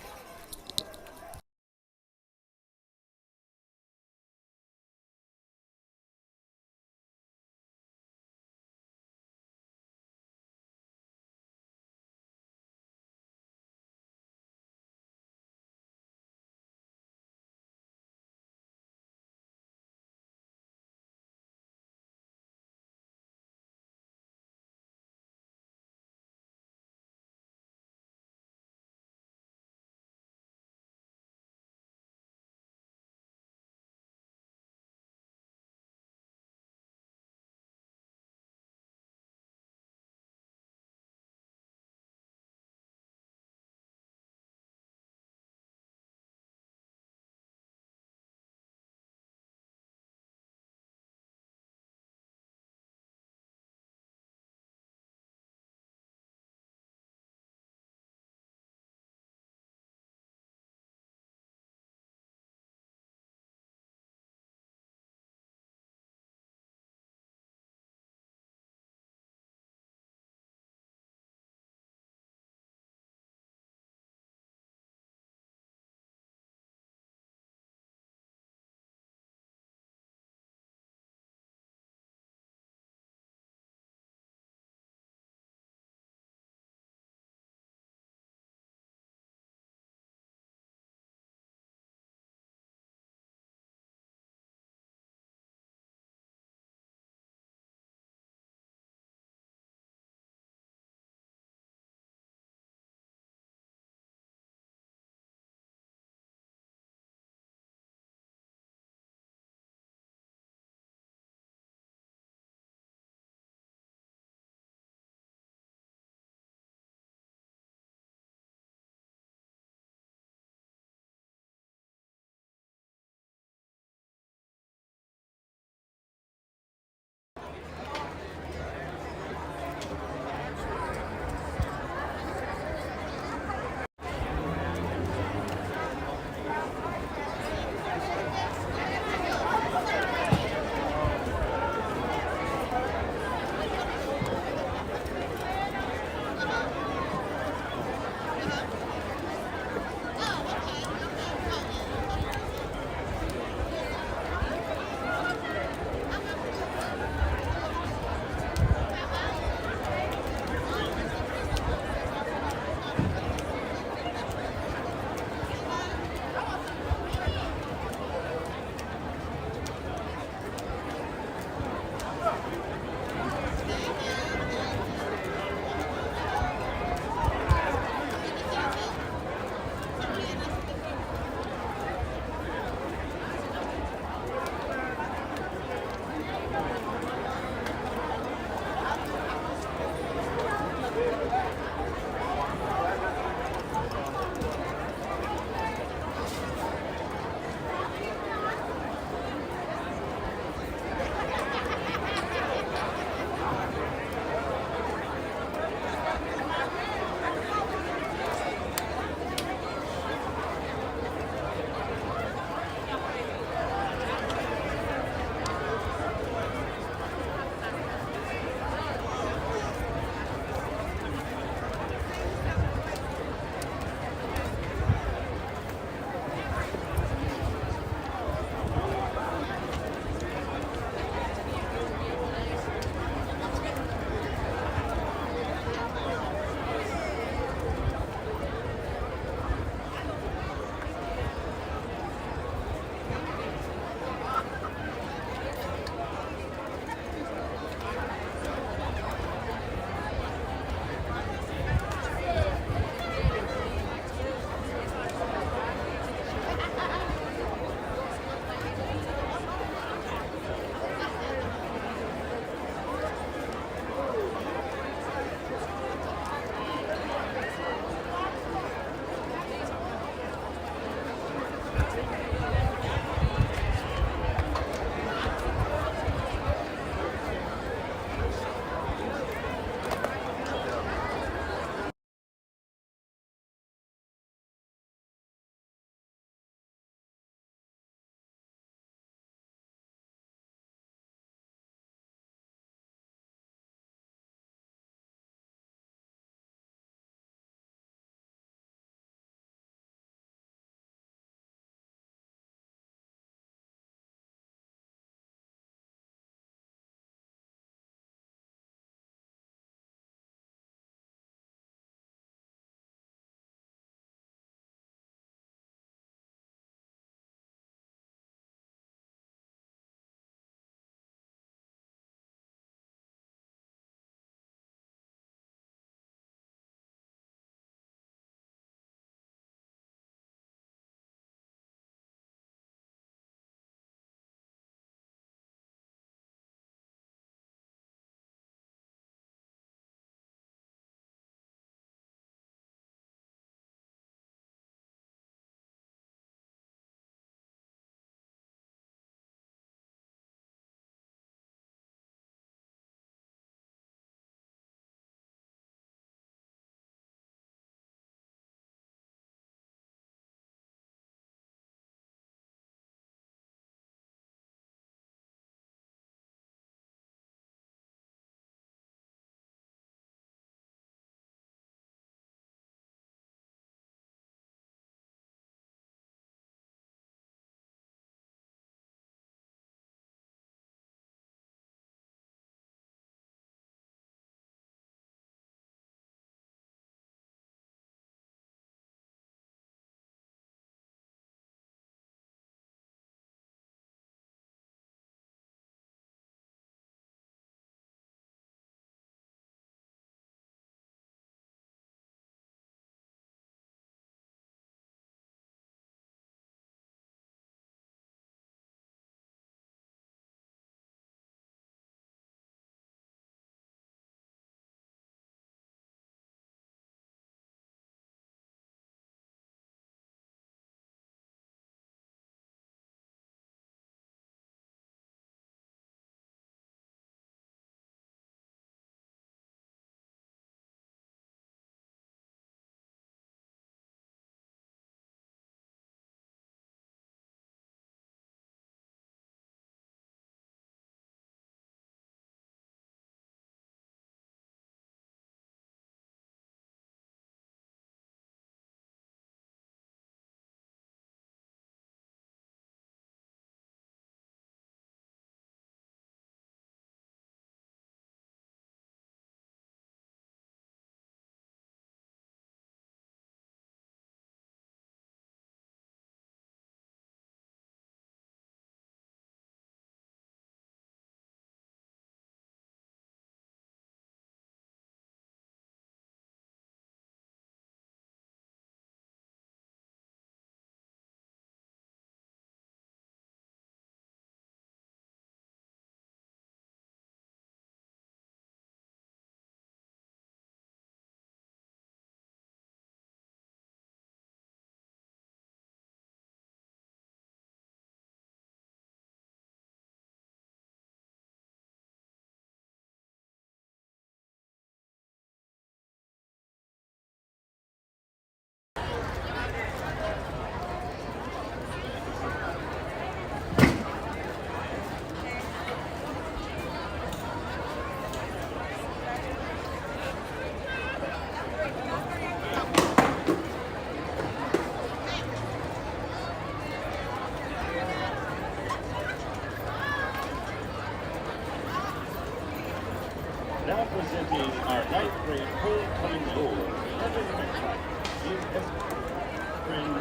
Now presenting our ninth grade homecoming Lord, Heaven McCracken, being escorted by her friend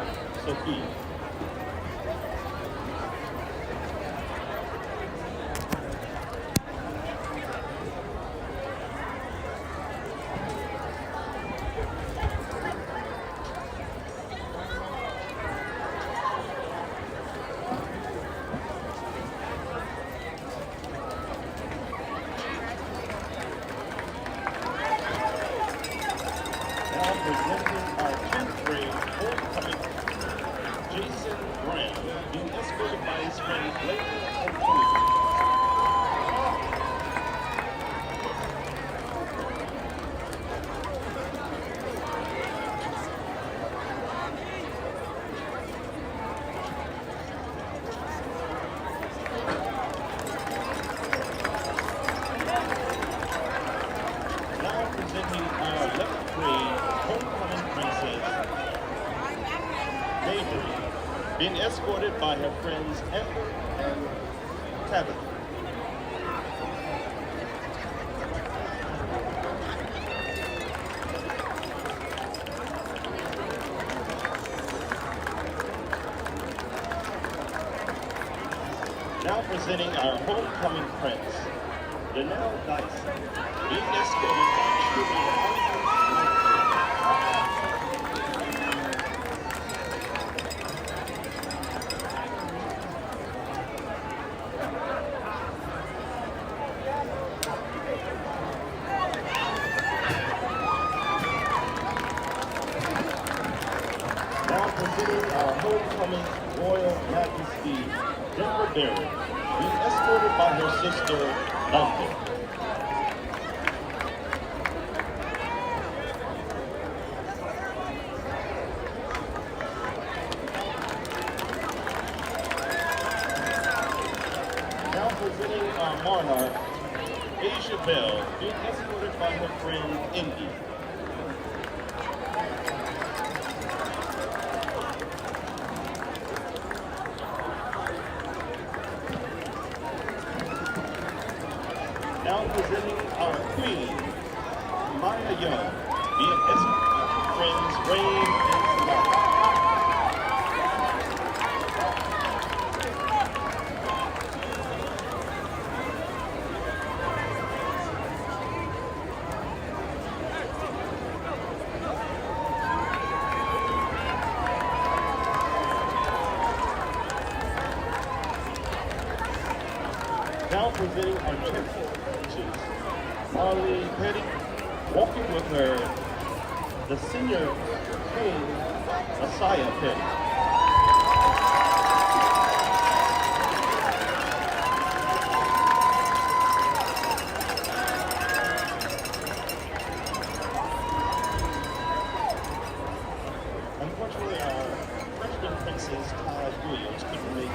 Sophia. Now presenting our 10th grade homecoming Jason Brown, being escorted by his friend Blake O'Toole. Now presenting our 11th grade homecoming princess, Mabry, being escorted by her friends Amber and Tabitha. Now presenting our homecoming prince, Danelle Dyson, being escorted by cheerleader Now presenting our homecoming Royal Majesty, Denver Berry, being escorted by her sister, London. Now presenting our monarch, Asia Bell, being escorted by her friend, Indy. Now presenting our queen, Maya Young, being escorted by her friends Rain and Samantha. Now presenting our champion, which is Marlene Petty, walking with her, the senior king, Messiah Petty. Unfortunately, our freshman princess, Todd Williams, couldn't make it.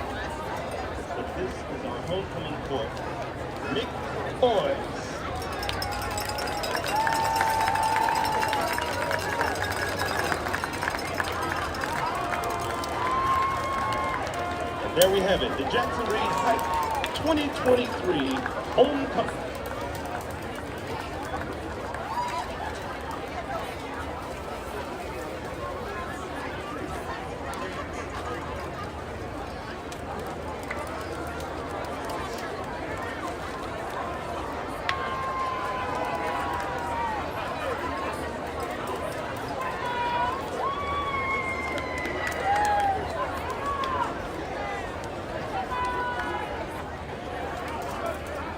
But this is our homecoming court, Mick Boys. And there we have it, the Jackson Reed High 2023 homecoming.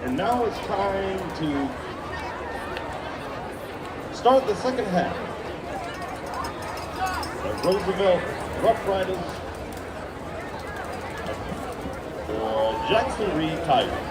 And now it's time to start the second half. The Roosevelt Rough Riders for Jackson Reed Tigers.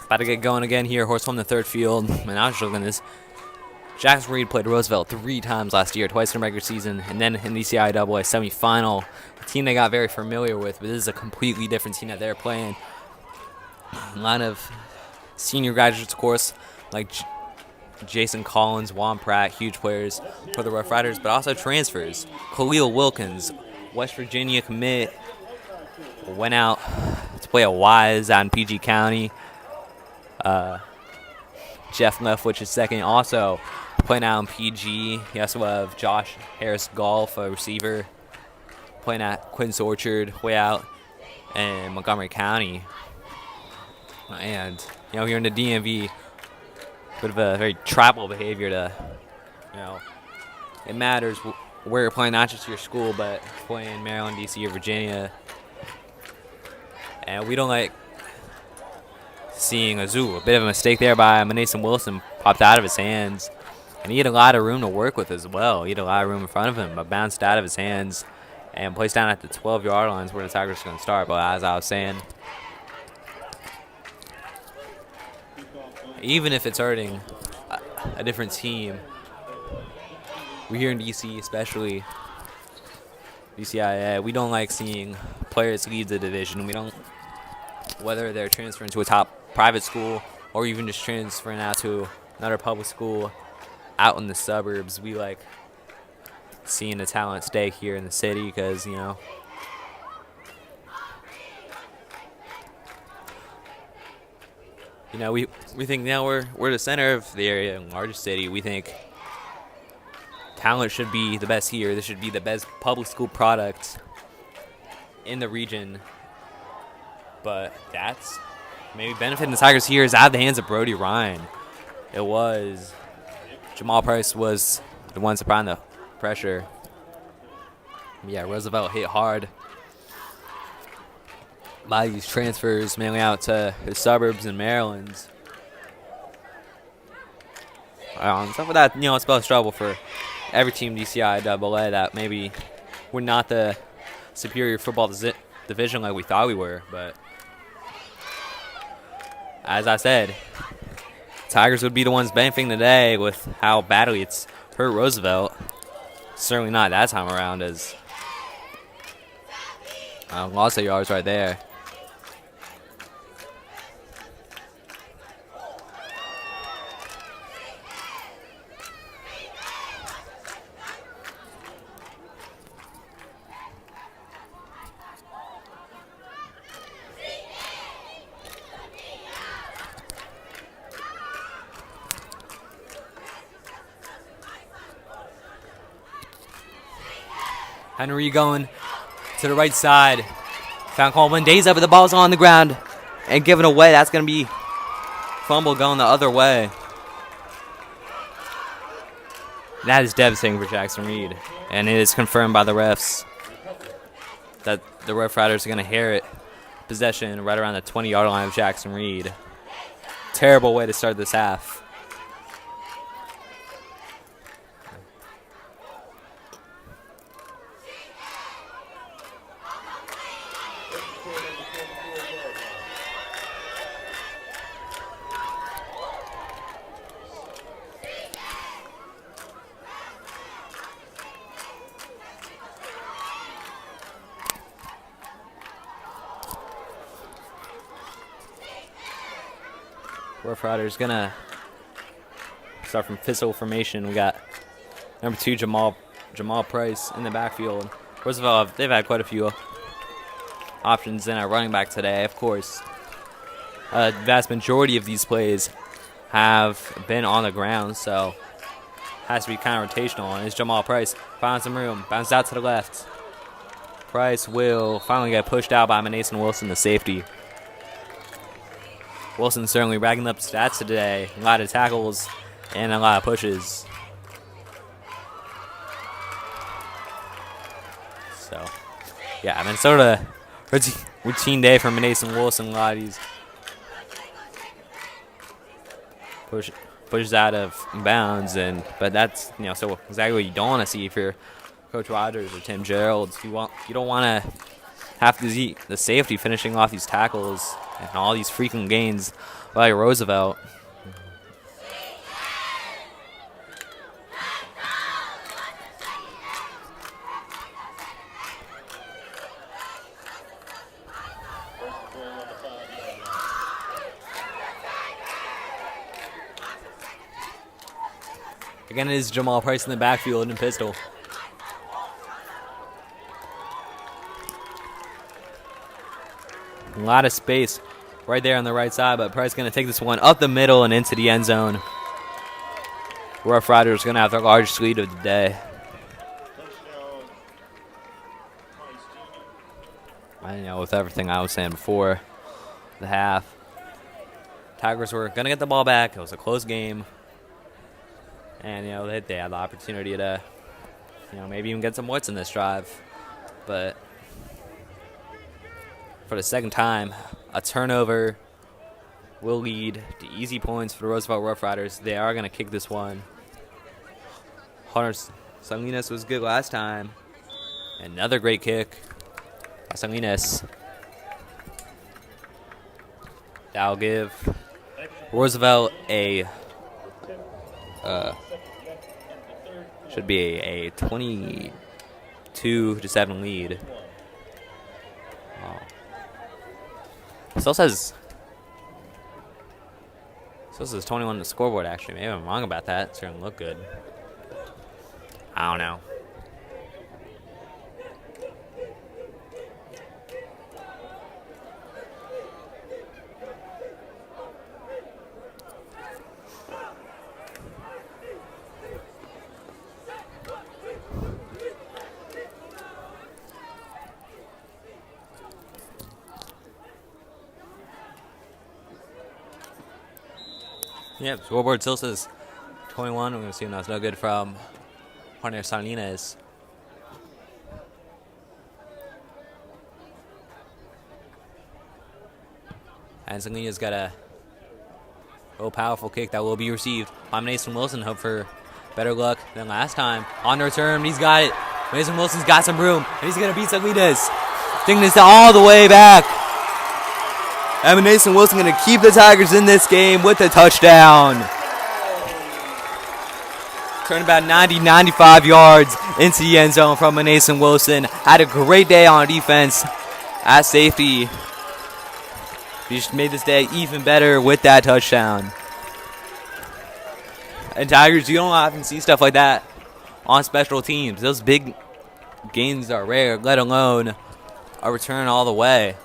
About to get going again here. Horse home the third field. And I was looking at this. Jackson Reed played Roosevelt 3 times last year, twice in the regular season, and then in the CIAA semifinal. A team they got very familiar with, but this is a completely different team that they're playing. A lot of senior graduates, of course, like Jason Collins, Juan Pratt, huge players for the Rough Riders, but also transfers. Khalil Wilkins, West Virginia commit, went out to play a Wise out in PG County. Jeff Leftwich is second, also playing out in PG. You also have Josh Harris Golf, a receiver, playing at Quince Orchard, way out in Montgomery County. And, here in the DMV, bit of a very tribal behavior to, it matters where you're playing, not just your school, but playing Maryland, D.C., or Virginia. And we don't like seeing Azul. A bit of a mistake there by Mason Wilson, popped out of his hands. And he had a lot of room to work with as well. He had a lot of room in front of him, but bounced out of his hands and placed down at the 12-yard lines where the Tigers are going to start. But as I was saying, even if it's hurting a different team, we here in D.C., especially DCIA, we don't like seeing players leave the division. We don't, whether they're transferring to a top private school or even just transferring out to another public school out in the suburbs, we like seeing the talent stay here in the city because, we think now we're the center of the area and largest city. We think talent should be the best here. This should be the best public school product in the region. But that's maybe benefiting the Tigers here is out of the hands of Brody Ryan. It was Jamal Price was the one supplying the pressure. Yeah, Roosevelt hit hard by these transfers, mainly out to the suburbs in Maryland. On top of that, it spells trouble for every team DCI AA that maybe we're not the superior football division like we thought we were, but as I said, Tigers would be the ones benefiting today with how badly it's hurt Roosevelt. Certainly not that time around, as lost of yards right there. Henry going to the right side. Found Coleman. Days up, but the ball's on the ground and given away. That's going to be fumble going the other way. That is devastating for Jackson Reed. And it is confirmed by the refs that the Rough Riders are going to inherit possession right around the 20-yard line of Jackson Reed. Terrible way to start this half. Rough Riders gonna start from pistol formation. We got number 2 Jamal Price in the backfield. Roosevelt, they've had quite a few options in our running back today. Of course, a vast majority of these plays have been on the ground, so has to be kind of rotational. And it's Jamal Price finds some room, bounces out to the left. Price will finally get pushed out by Mason Wilson, the safety. Wilson certainly racking up stats today. A lot of tackles and a lot of pushes. So, yeah, Minnesota, routine day for Mason Wilson. A lot of these pushes out of bounds, but that's so exactly what you don't want to see if you're Coach Rogers or Tim Gerald. You don't want to have to see the safety finishing off these tackles And all these freaking gains by Roosevelt. Again, it is Jamal Price in the backfield and pistol. A lot of space right there on the right side, but Price going to take this one up the middle and into the end zone. Rough Riders going to have their largest lead of the day. I know with everything I was saying before the half. Tigers were going to get the ball back. It was a close game. And, they had the opportunity to, maybe even get some points in this drive. But for the second time, a turnover will lead to easy points for the Roosevelt Rough Riders. They are going to kick this one. Hunter Salinas was good last time. Another great kick by Salinas. That'll give Roosevelt should be a 22-7 lead. Still says 21 on the scoreboard, actually. Maybe I'm wrong about that. It's going to look good. I don't know. Yep, scoreboard still says 21. We're going to see that's no good from Hunter Salinas. And Salinas got a powerful kick that will be received by Mason Wilson. Hope for better luck than last time. On the return, he's got it. Mason Wilson's got some room, and he's going to beat Salinas. Taking this all the way back. And Mason Wilson going to keep the Tigers in this game with a touchdown. Turned about 90-95 yards into the end zone from Mason Wilson. Had a great day on defense at safety. He just made this day even better with that touchdown. And Tigers, you don't often see stuff like that on special teams. Those big gains are rare, let alone a return all the way.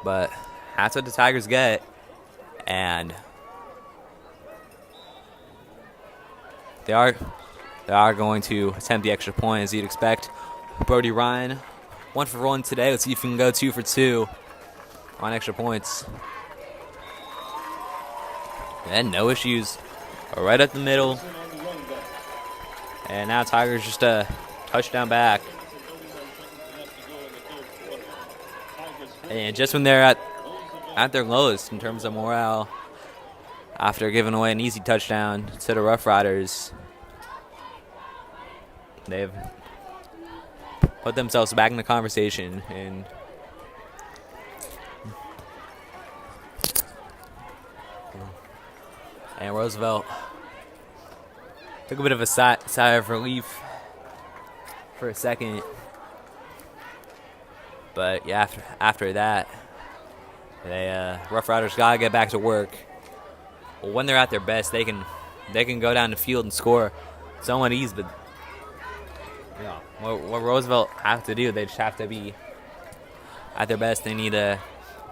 But that's what the Tigers get. And they are going to attempt the extra point, as you'd expect. Brody Ryan, 1 for 1 today. Let's see if he can go 2 for 2 on extra points. And no issues. Right up the middle. And now Tigers just a touchdown back. And just when they're at their lowest in terms of morale, after giving away an easy touchdown to the Rough Riders, they've put themselves back in the conversation. And Roosevelt took a bit of a sigh of relief for a second. But yeah, after that, they Rough Riders gotta get back to work. Well, when they're at their best, they can go down the field and score somewhat easy. But what Roosevelt have to do, they just have to be at their best. They need to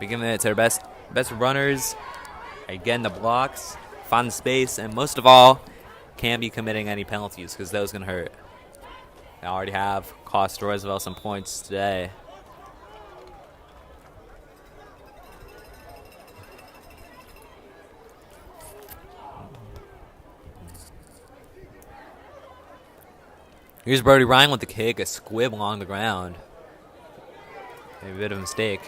be giving it to their best runners, getting the blocks, find the space, and most of all, can't be committing any penalties because those can hurt. They already have cost Roosevelt some points today. Here's Brody Ryan with the kick, a squib along the ground. Maybe a bit of a mistake.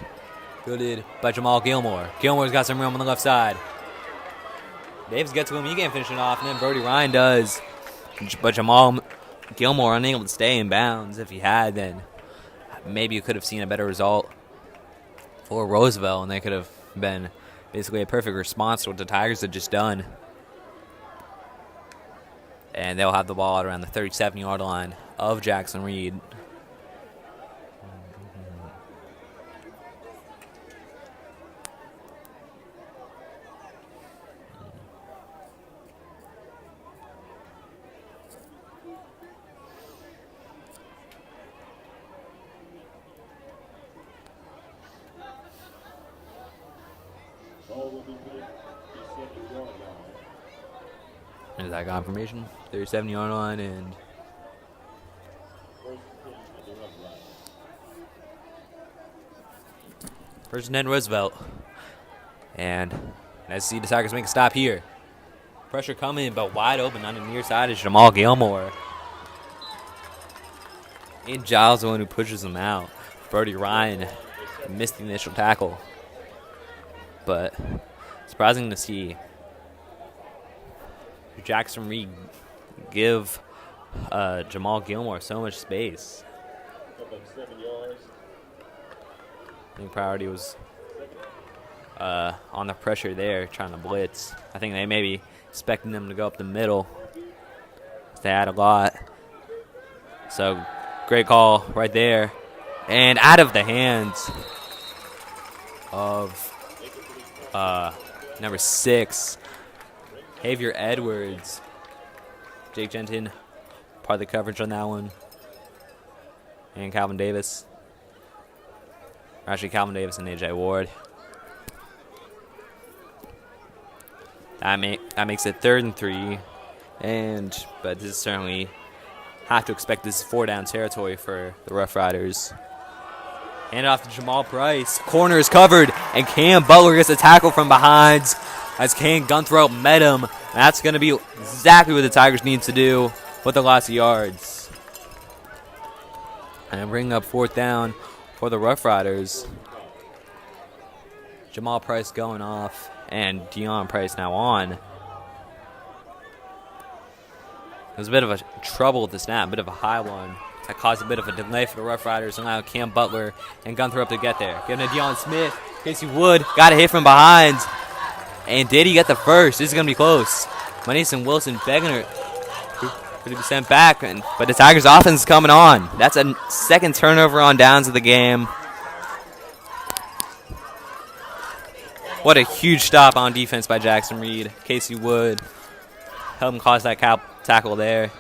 Good by Jamal Gilmore. Gilmore's got some room on the left side. Davis gets to him, he can't finish it off, and then Brody Ryan does. But Jamal Gilmore unable to stay in bounds. If he had, then maybe you could have seen a better result for Roosevelt, and they could have been basically a perfect response to what the Tigers had just done. And they'll have the ball at around the 37-yard line of Jackson Reed. There's that confirmation. 37-yard line, and first and 10 Roosevelt. And as you see the Tigers make a stop here. Pressure coming, but wide open on the near side is Jamal Gilmore. And Giles the one who pushes him out. Brody Ryan missed the initial tackle. But surprising to see Jackson Reed give Jamal Gilmore so much space. I think priority was on the pressure there, trying to blitz. I think they may be expecting them to go up the middle. They had a lot. So great call right there. And out of the hands of number 6, Xavier Edwards. Jake Jensen, part of the coverage on that one. And Calvin Davis. Actually, Calvin Davis and A.J. Ward. That makes it 3rd and 3. But this is certainly have to expect this is 4-down territory for the Rough Riders. Hand it off to Jamal Price. Corner is covered, and Cam Butler gets a tackle from behind as Kane Gunthrope met him. That's going to be exactly what the Tigers need to do with the loss of yards. And bringing up 4th down for the Rough Riders. Jamal Price going off, and Deion Price now on. There's a bit of a trouble with the snap, a bit of a high one. That caused a bit of a delay for the Rough Riders, and now Cam Butler and Gunthrope to get there. Giving it to Deion Smith. Casey Wood got a hit from behind. And did he get the first? This is going to be close. Mason Wilson begging her to be sent back, but the Tigers' offense is coming on. That's a 2nd turnover on downs of the game. What a huge stop on defense by Jackson Reed. Casey Wood helped him cause that tackle there.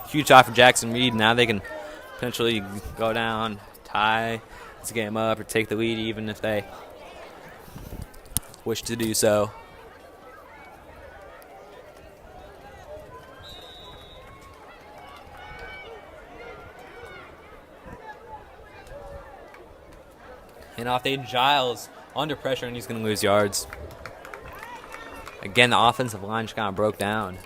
Huge shot for Jackson Reed. Now they can potentially go down, tie this game up, or take the lead even if they wish to do so. And off Aiden Giles under pressure, and he's going to lose yards. Again, the offensive line just kind of broke down.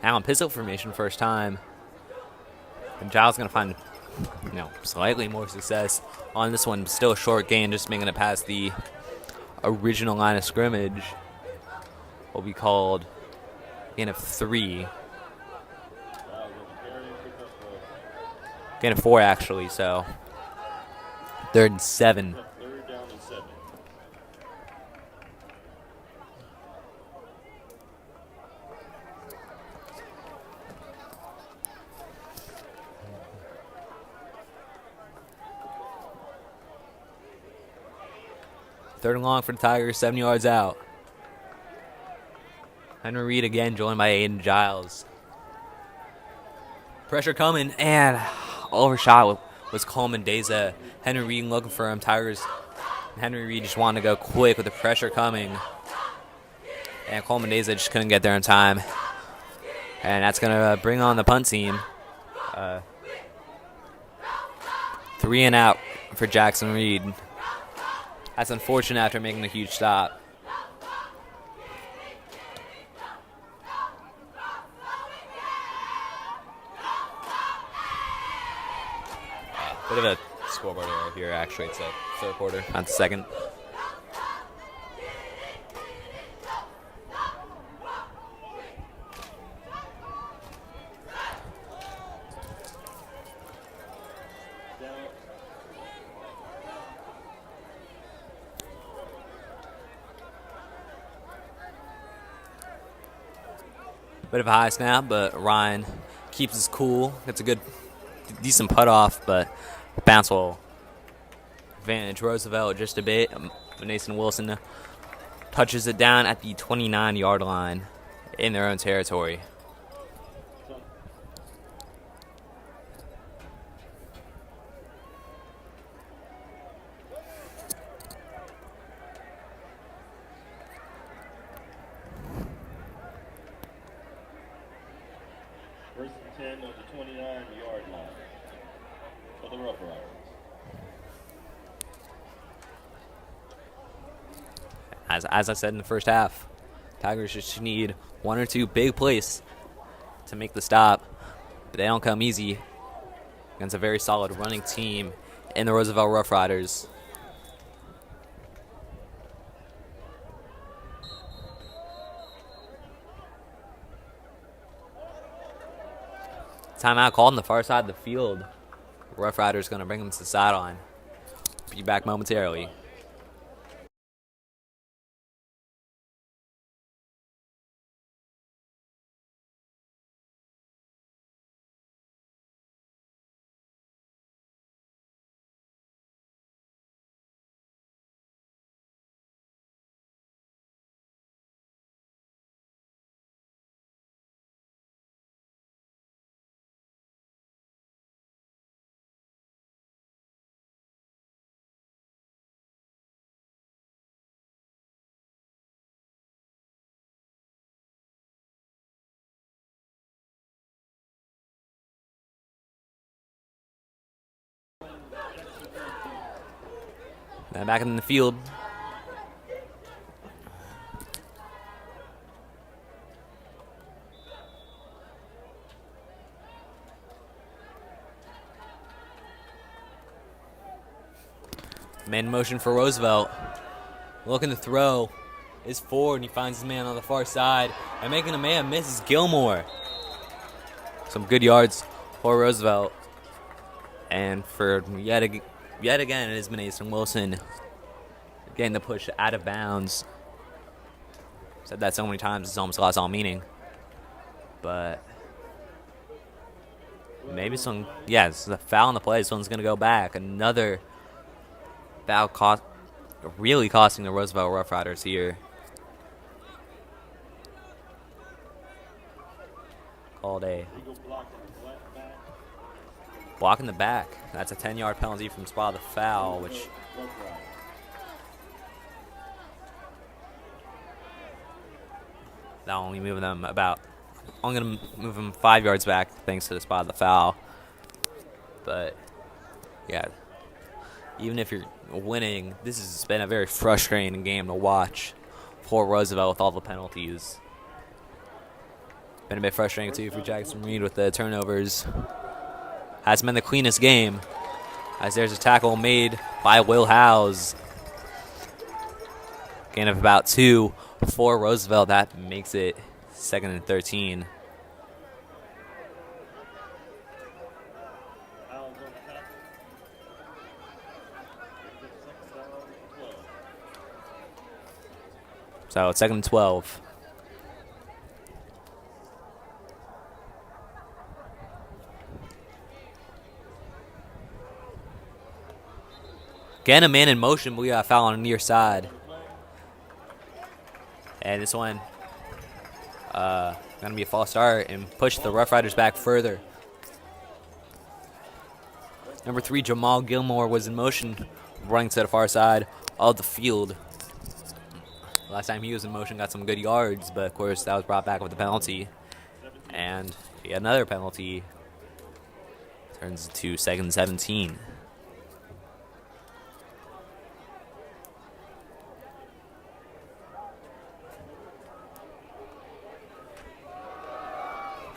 Now in pistol formation, first time. And Giles going to find, slightly more success on this one. Still a short gain, just making it past the original line of scrimmage. Will be called gain of 3. Gain of 4, actually, so 3rd and 7. Third and long for the Tigers, 7 yards out. Henry Reed again, joined by Aiden Giles. Pressure coming, and overshot was Coleman Deza. Henry Reed looking for him. Tigers, Henry Reed just wanted to go quick with the pressure coming. And Coleman Deza just couldn't get there in time. And that's going to bring on the punt team. 3 3 and out for Jackson Reed. That's unfortunate after making a huge stop. Bit of a scoreboard error here, actually. It's a third quarter, not the second. Bit of a high snap, but Ryan keeps his cool. Gets a good, decent putt off, but bounce will advantage Roosevelt just a bit. Nathan Wilson touches it down at the 29-yard line in their own territory. First and 10 on the 29-yard line for the Rough Riders. As I said in the first half, Tigers just need 1 or 2 big plays to make the stop, but they don't come easy against a very solid running team in the Roosevelt Rough Riders. Timeout called on the far side of the field. Rough Riders going to bring them to the sideline. Be back momentarily. Now back in the field. Man in motion for Roosevelt. Looking to throw is forward, and he finds his man on the far side. And making a man miss is Gilmore. Some good yards for Roosevelt. And for yet again, it has been Asen Wilson getting the push out of bounds. Said that so many times, it's almost lost all meaning. But maybe some, it's a foul on the play. This one's going to go back. Another foul really costing the Roosevelt Rough Riders here. Called a block in the back. That's a 10-yard penalty from spot of the foul, which that only moving them about. I'm going to move them 5 yards back thanks to the spot of the foul. But yeah, even if you're winning, this has been a very frustrating game to watch for Roosevelt with all the penalties. Been a bit frustrating too for Jackson Reed with the turnovers. Hasn't been the cleanest game, as there's a tackle made by Will Howes. Gain of about 2 for Roosevelt. That makes it 2nd and 13. So it's 2nd and 12. Again, a man in motion, but we got a foul on the near side. And this one going to be a false start and push the Rough Riders back further. Number 3, Jamal Gilmore was in motion, running to the far side of the field. Last time he was in motion, got some good yards, but of course that was brought back with a penalty. And another penalty turns to 2nd and 17.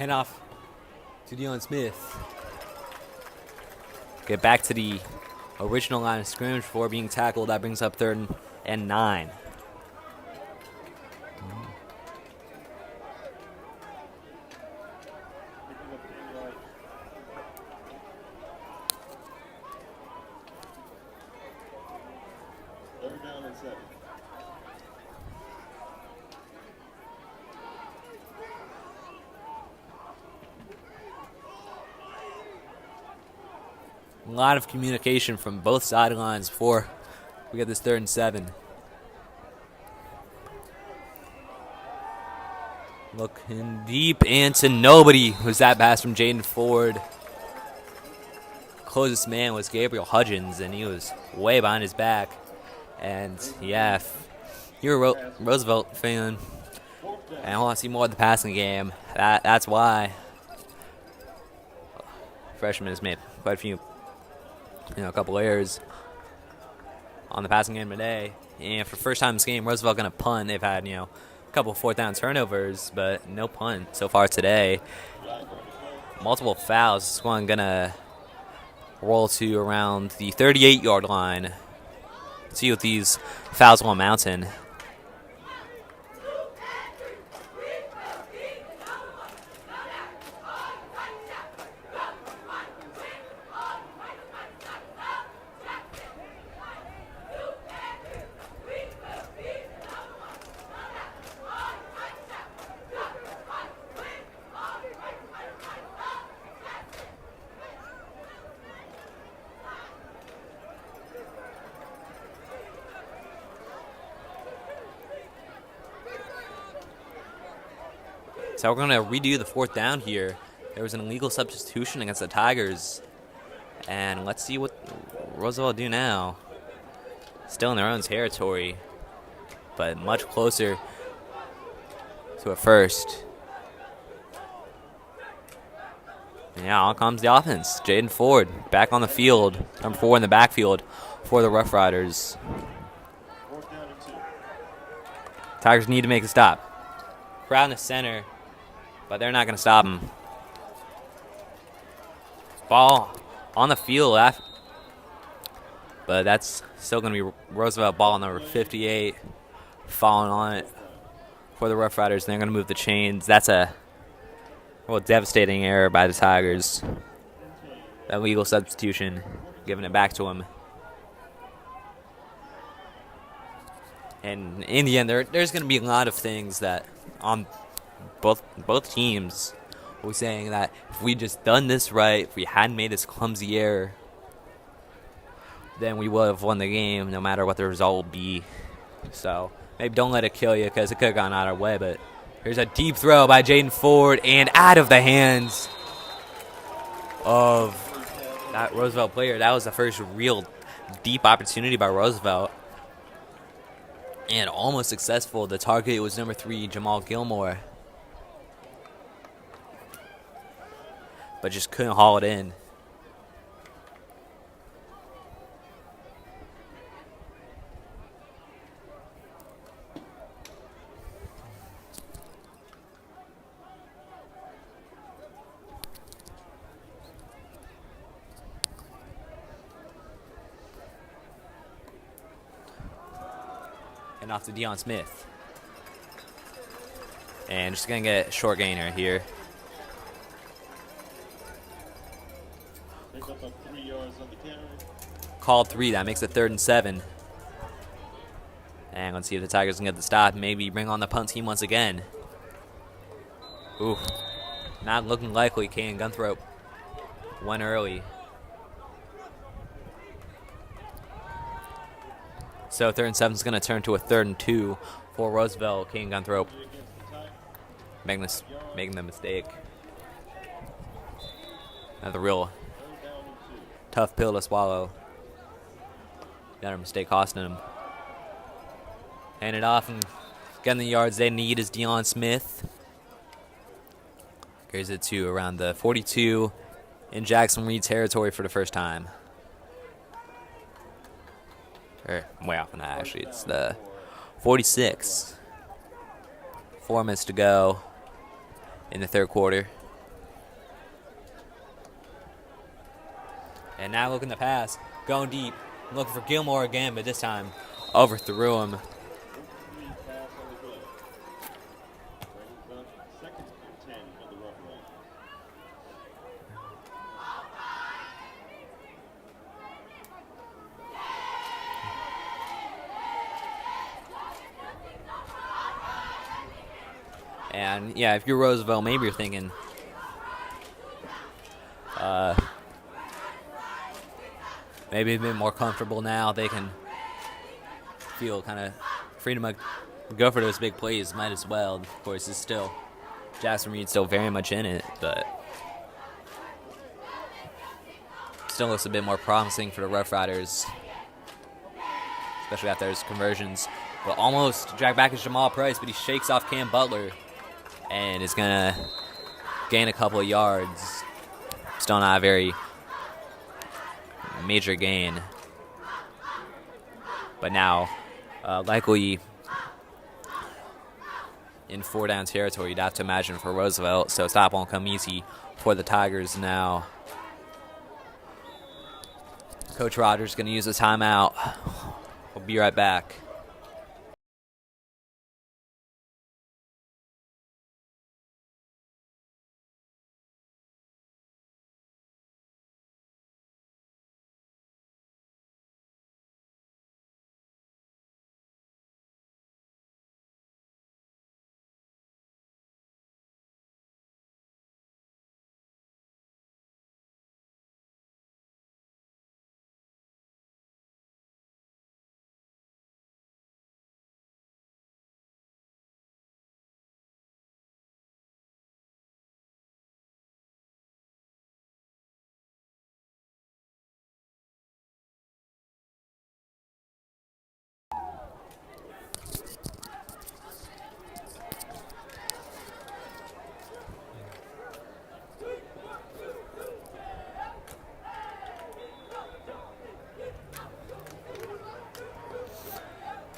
Handoff to Dion Smith. Get back to the original line of scrimmage before being tackled. That brings up 3rd and 9. Third down and 7. A lot of communication from both sidelines before we get this 3rd and 7. Looking deep into nobody was that pass from Jaden Ford. Closest man was Gabriel Hudgens, and he was way behind his back. And yeah, if you're a Roosevelt fan and want to see more of the passing game, that's why freshman has made quite a few, a couple errors on the passing game today. And for the first time in this game, Roosevelt going to punt. They've had, a couple 4th down turnovers, but no punt so far today. Multiple fouls. This one going to roll to around the 38-yard line. See what these fouls will amount in. So we're going to redo the 4th down here. There was an illegal substitution against the Tigers. And let's see what Roosevelt do now. Still in their own territory, but much closer to a first. Yeah, on comes the offense. Jaden Ford back on the field. Number 4 in the backfield for the Rough Riders. Tigers need to make a stop. Crowd in the center, but they're not going to stop him. Ball on the field, but that's still going to be Roosevelt ball number 58 falling on it for the Rough Riders. They're going to move the chains. That's a devastating error by the Tigers. That legal substitution, giving it back to him. And in the end, there's going to be a lot of things that on both teams will be saying that if we just done this right, if we hadn't made this clumsy error, then we would have won the game no matter what the result will be. So maybe don't let it kill you because it could have gone out our way. But here's a deep throw by Jaden Ford and out of the hands of that Roosevelt player. That was the first real deep opportunity by Roosevelt. And almost successful. The target was number 3, Jamal Gilmore. But just couldn't haul it in. And off to Dion Smith. And just going to get a short gainer here. Pick up 3 yards on the carry. Called 3. That makes it 3rd and 7. And let's see if the Tigers can get the stop. Maybe bring on the punt team once again. Ooh. Not looking likely. Kaden Gunthrop went early. So 3rd and 7 is going to turn to a 3rd and 2 for Roosevelt. Kaden Gunthrop making the mistake. Another real tough pill to swallow. Got a mistake costing him. Hand it off and getting the yards they need is Dion Smith. Carries it to around the 42 in Jackson Reed territory for the first time. Or way off on that, actually. It's the 46. 4 minutes to go in the 3rd quarter. And now looking to pass, going deep, looking for Gilmore again, but this time overthrew him. And yeah, if you're Roosevelt, maybe you're thinking, maybe a bit more comfortable now. They can feel kind of freedom to go for those big plays. Might as well. Of course, it's still Jackson Reed's still very much in it, but still looks a bit more promising for the Rough Riders, especially after those conversions. But almost dragged back is Jamal Price, but he shakes off Cam Butler and is gonna gain a couple of yards. Still not a very major gain, but now likely in 4-down territory, you'd have to imagine, for Roosevelt. So stop won't come easy for the Tigers now. Coach Rogers going to use a timeout. We'll be right back.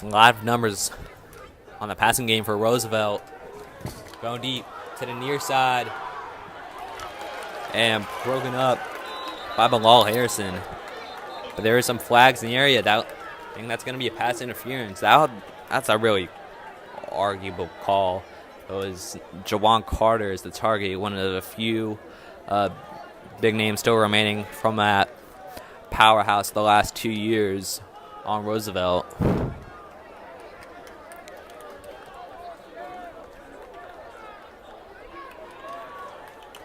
A lot of numbers on the passing game for Roosevelt. Going deep to the near side and broken up by Bilal Harrison. But there are some flags in the area. I think that's going to be a pass interference. That's a really arguable call. It was Jawan Carter as the target, one of the few big names still remaining from that powerhouse the last 2 years on Roosevelt.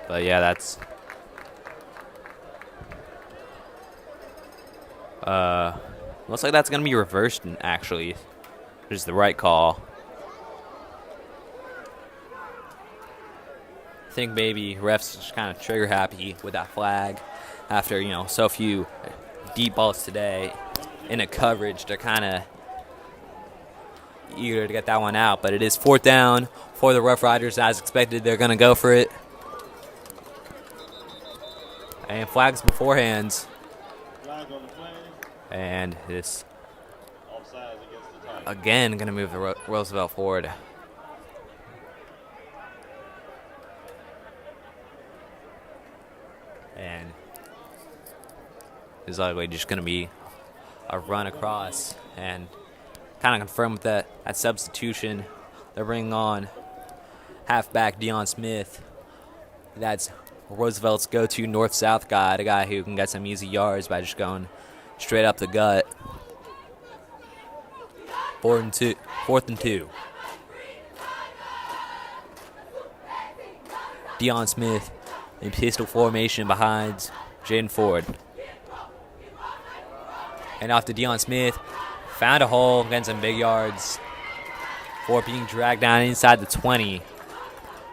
But yeah, that's looks like that's gonna be reversed actually, which is the right call. I think maybe refs just kind of trigger happy with that flag after so few deep balls today in a coverage. They're kind of eager to get that one out, but it is 4th down for the Rough Riders. As expected, they're gonna go for it. And flags beforehand. And this again going to move the Roosevelt forward. And is likely just going to be a run across, and kind of confirm with that substitution. They're bringing on halfback Deion Smith. That's Roosevelt's go-to north-south guy, a guy who can get some easy yards by just going straight up the gut. 4th and 2. Deion Smith in pistol formation behind Jaden Ford. And off to Deion Smith. Found a hole, getting some big yards. Ford being dragged down inside the 20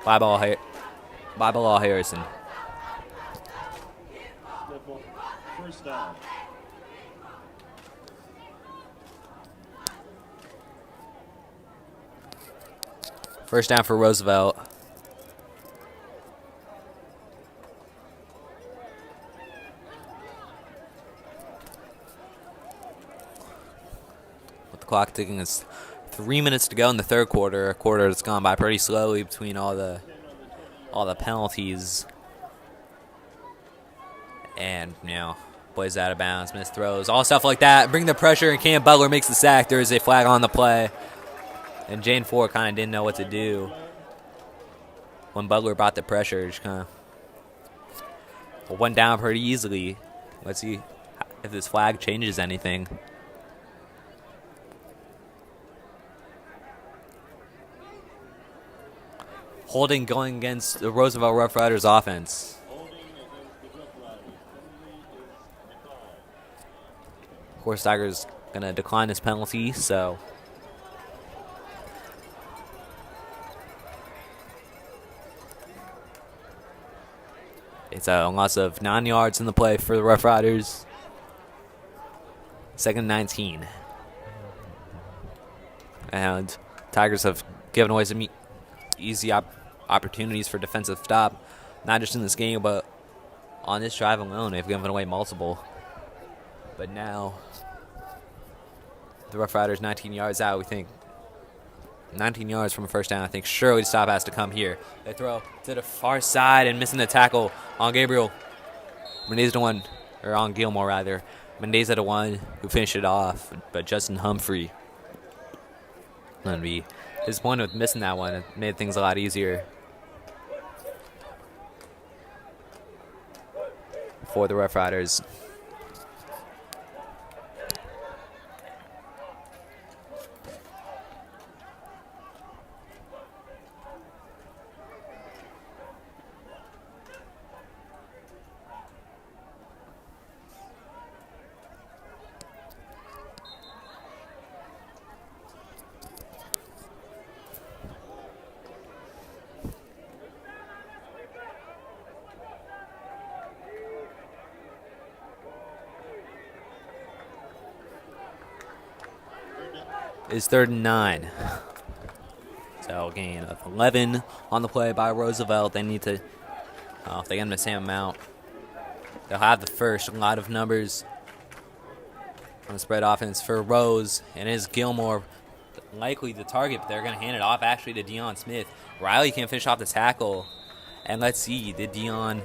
by Bilal Harrison. First down. First down for Roosevelt. With the clock ticking, it's 3 minutes to go in the third quarter. A quarter that's gone by pretty slowly between all the penalties. And Plays out of bounds. Smith throws. All stuff like that. Bring the pressure, and Cam Butler makes the sack. There is a flag on the play. And Jane Ford kind of didn't know what to do when Butler brought the pressure. Just kind of went down pretty easily. Let's see if this flag changes anything. Holding going against the Roosevelt Rough Riders offense. Of course, Tigers going to decline this penalty, so it's a loss of 9 yards in the play for the Rough Riders. 2nd and 19. And Tigers have given away some easy opportunities for defensive stop, not just in this game, but on this drive alone, they've given away multiple. But now, the Rough Riders 19 yards out, we think 19 yards from a first down. I think surely the stop has to come here. They throw to the far side and missing the tackle on Gabriel. Mendeza the one, or on Gilmore rather. Mendeza the one who finished it off, but Justin Humphrey going to be disappointed with missing that one. It made things a lot easier for the Rough Riders. Is 3rd and 9. So gain of 11 on the play by Roosevelt. They need to, if they get them the same amount, they'll have the first. A lot of numbers on the spread offense for Rose. And is Gilmore likely the target, but they're going to hand it off actually to Deion Smith. Riley can't finish off the tackle. And let's see, did Deion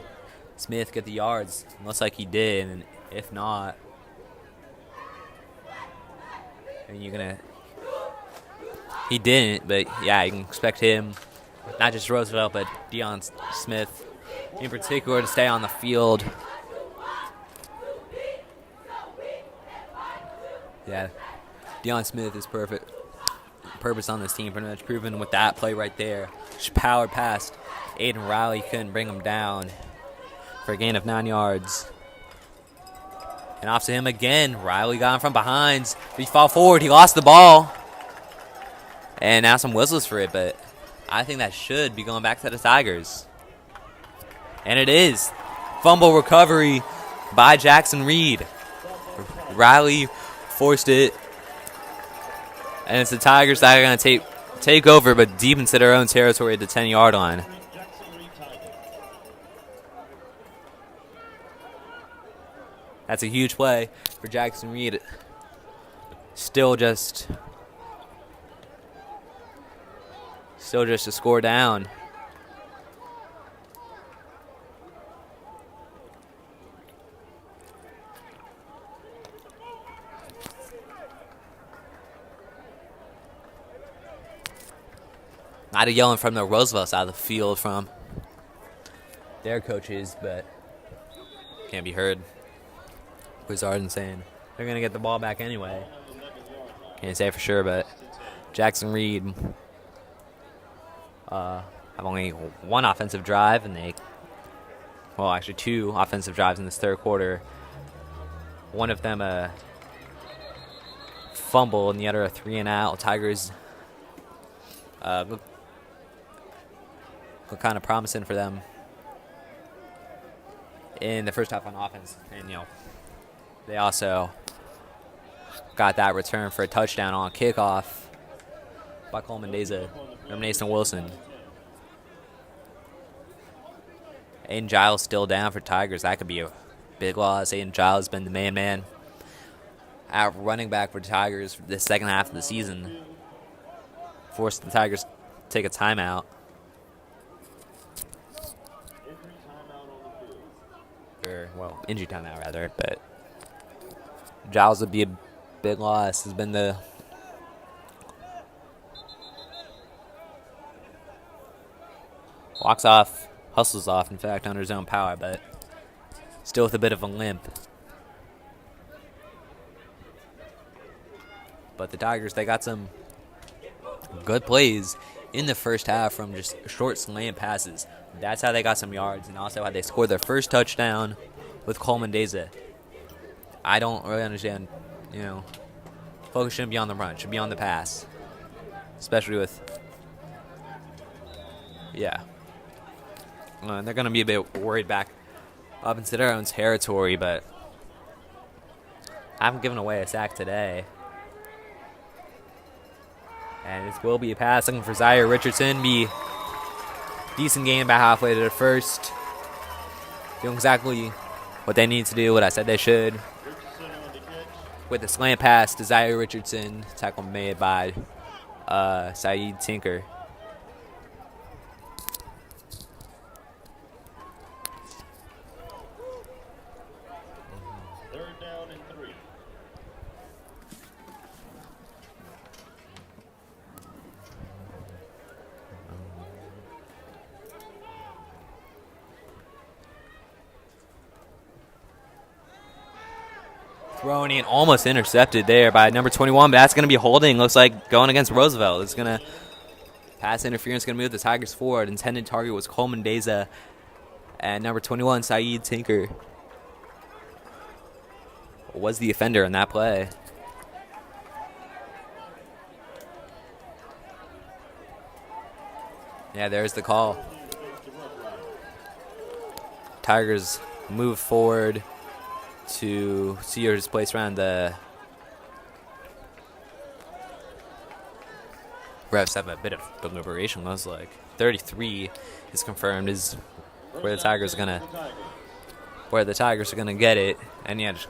Smith get the yards? Looks like he did. And if not, then you're going to... He didn't, but yeah, you can expect him, not just Roosevelt, but Deion Smith in particular, to stay on the field. Yeah, Deion Smith is perfect. Purpose on this team, pretty much proven with that play right there. Just powered past Aiden Riley, couldn't bring him down for a gain of 9 yards. And off to him again. Riley got him from behind. He fell forward. He lost the ball. And now some whistles for it, but I think that should be going back to the Tigers. And it is. Fumble recovery by Jackson Reed. Riley forced it. And it's the Tigers that are going to take over, but deep into their own territory at the 10-yard line. That's a huge play for Jackson Reed. Still just a score down. Not a yelling from the Roosevelt side of the field from their coaches, but can't be heard. Wizard saying they're going to get the ball back anyway. Can't say for sure, but Jackson Reed have only one offensive drive, and actually 2 offensive drives in this third quarter. One of them a fumble, and the other a 3-and-out. Tigers look kind of promising for them in the first half on offense, and they also got that return for a touchdown on kickoff by Cole Mendeza from Nathan Wilson. Aiden Giles still down for Tigers. That could be a big loss. Aiden Giles has been the main man at running back for Tigers for the second half of the season. Forced the Tigers to take a timeout. Injury timeout rather, but Giles would be a big loss. Has been the walks off, hustles off, in fact, under his own power, but still with a bit of a limp. But the Tigers, they got some good plays in the first half from just short slant passes. That's how they got some yards, and also how they scored their first touchdown with Coleman Deza. I don't really understand, focus shouldn't be on the run, should be on the pass. Especially with, they're going to be a bit worried back up into their own territory, but I haven't given away a sack today. And this will be a pass looking for Zaire Richardson. Be decent game about halfway to the first. Doing exactly what they need to do, what I said they should. With a slant pass to Zaire Richardson. Tackle made by Saeed Tinker. Thrown in, almost intercepted there by number 21, but that's going to be holding. Looks like going against Roosevelt. It's going to pass interference, going to move the Tigers forward. Intended target was Coleman Deza and number 21, Saeed Tinker was the offender in that play. Yeah, there's the call. Tigers move forward to see his place around the refs have a bit of deliberation. Looks like 33 is confirmed is where the Tigers are gonna get it. And yeah, just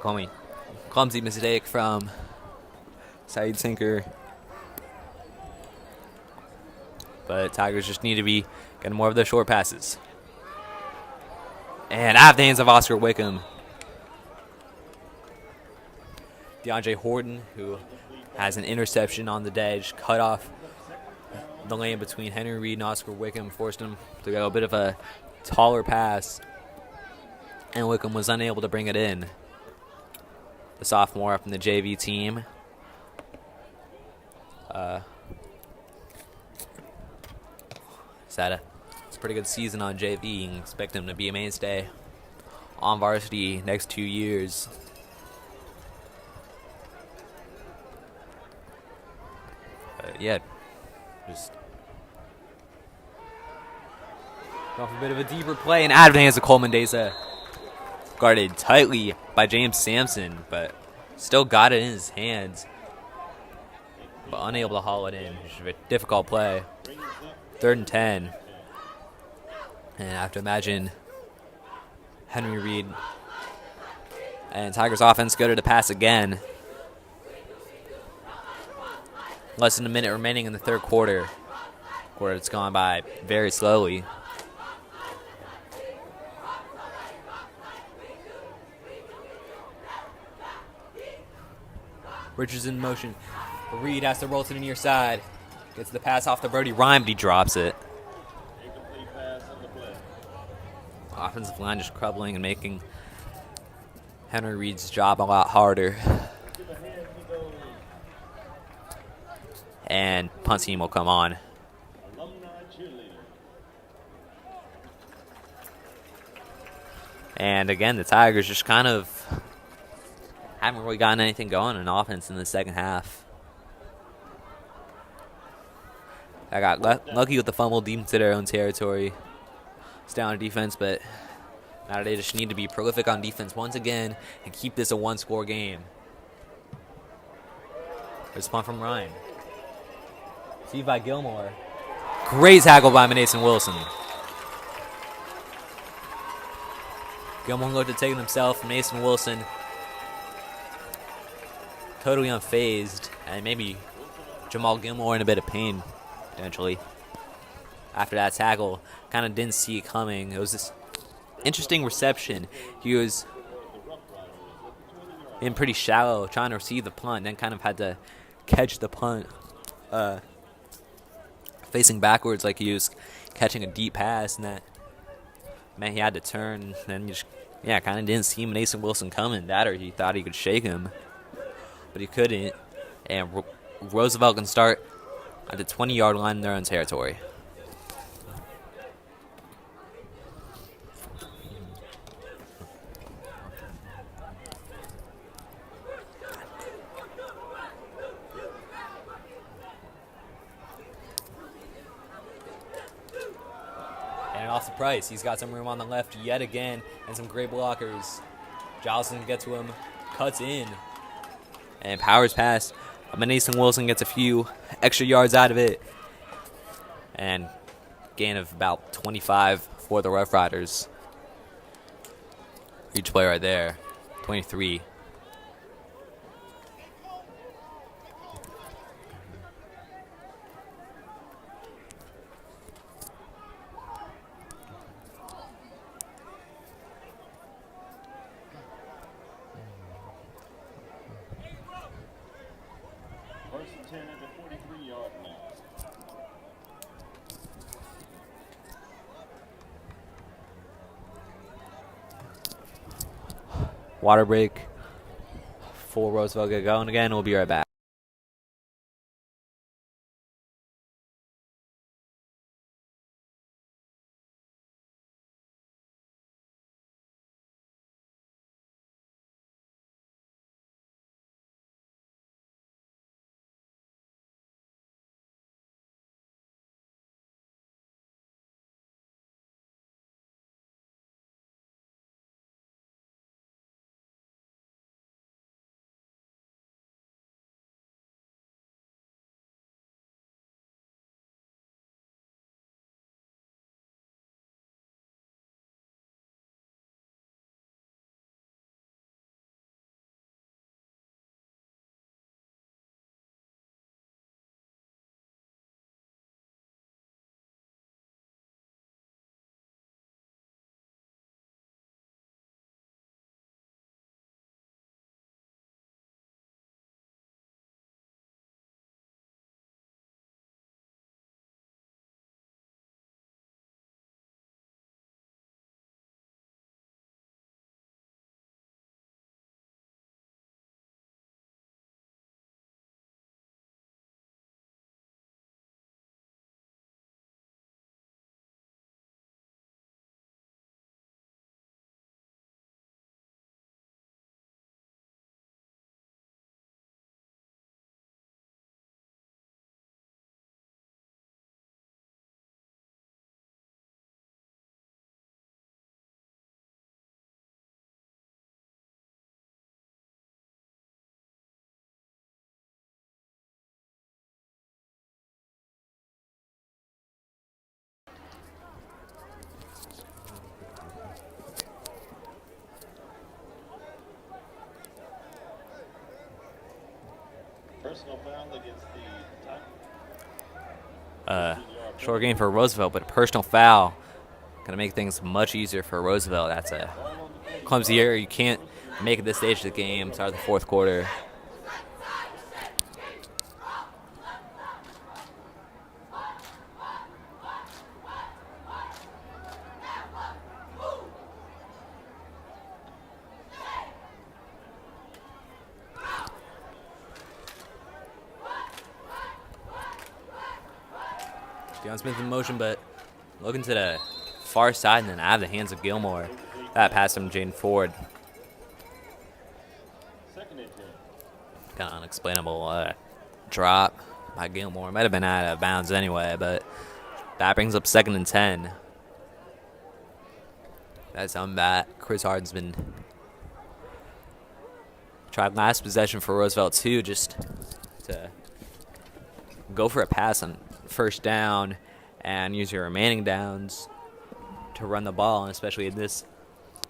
clumsy mistake from Saeed Tinker. But Tigers just need to be getting more of the short passes. And out of the hands of Oscar Wickham. DeAndre Horton, who has an interception on the edge, cut off the lane between Henry Reed and Oscar Wickham, forced him to go a bit of a taller pass, and Wickham was unable to bring it in. The sophomore from the JV team. He's had a pretty good season on JV, and expect him to be a mainstay on varsity next 2 years. Just off a bit of a deeper play and out of the hands of Coleman Deza. Guarded tightly by James Sampson, but still got it in his hands. But unable to haul it in. It's a difficult play. 3rd and 10. And I have to imagine Henry Reed and Tigers offense go to the pass again. Less than a minute remaining in the third quarter. It's gone by very slowly. Richards in motion. Reed has to roll to the near side. Gets the pass off to Brody Rhyme, but he drops it. Offensive line just troubling and making Henry Reed's job a lot harder. And punt team will come on. And again, the Tigers just kind of haven't really gotten anything going in offense in the second half. I got lucky with the fumble deep into their own territory. It's down on defense, but now they just need to be prolific on defense once again and keep this a one-score game. There's a punt from Ryan. Received by Gilmore. Great tackle by Mason Wilson. Gilmore looked to take it himself. Mason Wilson totally unfazed. And maybe Jamal Gilmore in a bit of pain, potentially. After that tackle, kind of didn't see it coming. It was this interesting reception. He was in pretty shallow, trying to receive the punt, then kind of had to catch the punt facing backwards like he was catching a deep pass, and that meant he had to turn, and then just, kind of didn't see Mason Wilson coming. That or he thought he could shake him, but he couldn't. And Roosevelt can start at the 20-yard line in their own territory. And off the Price, he's got some room on the left yet again, and some great blockers. Johnson gets to him, cuts in, and powers past. Mason Wilson gets a few extra yards out of it, and gain of about 25 for the Rough Riders. Huge play right there, 23. First and 10 at the 43-yard line. Water break for Roosevelt get going again. We'll be right back. Personal foul against the Short game for Roosevelt, but a personal foul. Going to make things much easier for Roosevelt. That's a clumsy error. You can't make it this stage of the game. Start the fourth quarter. Deion Smith in motion, but looking to the far side and then out of the hands of Gilmore. That pass from Jaden Ford. Kind of unexplainable drop by Gilmore. Might have been out of bounds anyway, but that brings up 2nd and 10. That's on that. Chris Harden's been tried last possession for Roosevelt too, just to go for a pass on first down and use your remaining downs to run the ball, and especially in this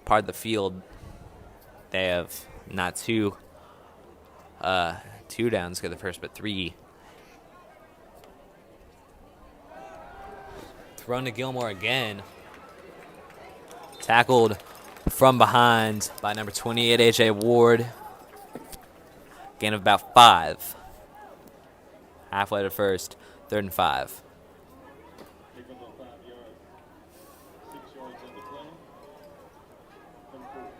part of the field, they have not two downs for the first, but 3. Thrown to Gilmore again. Tackled from behind by number 28, A.J. Ward. Gain of about 5. Halfway to first. 3rd and 5. Pick up on 5 yards. 6 yards on the play. Come forward.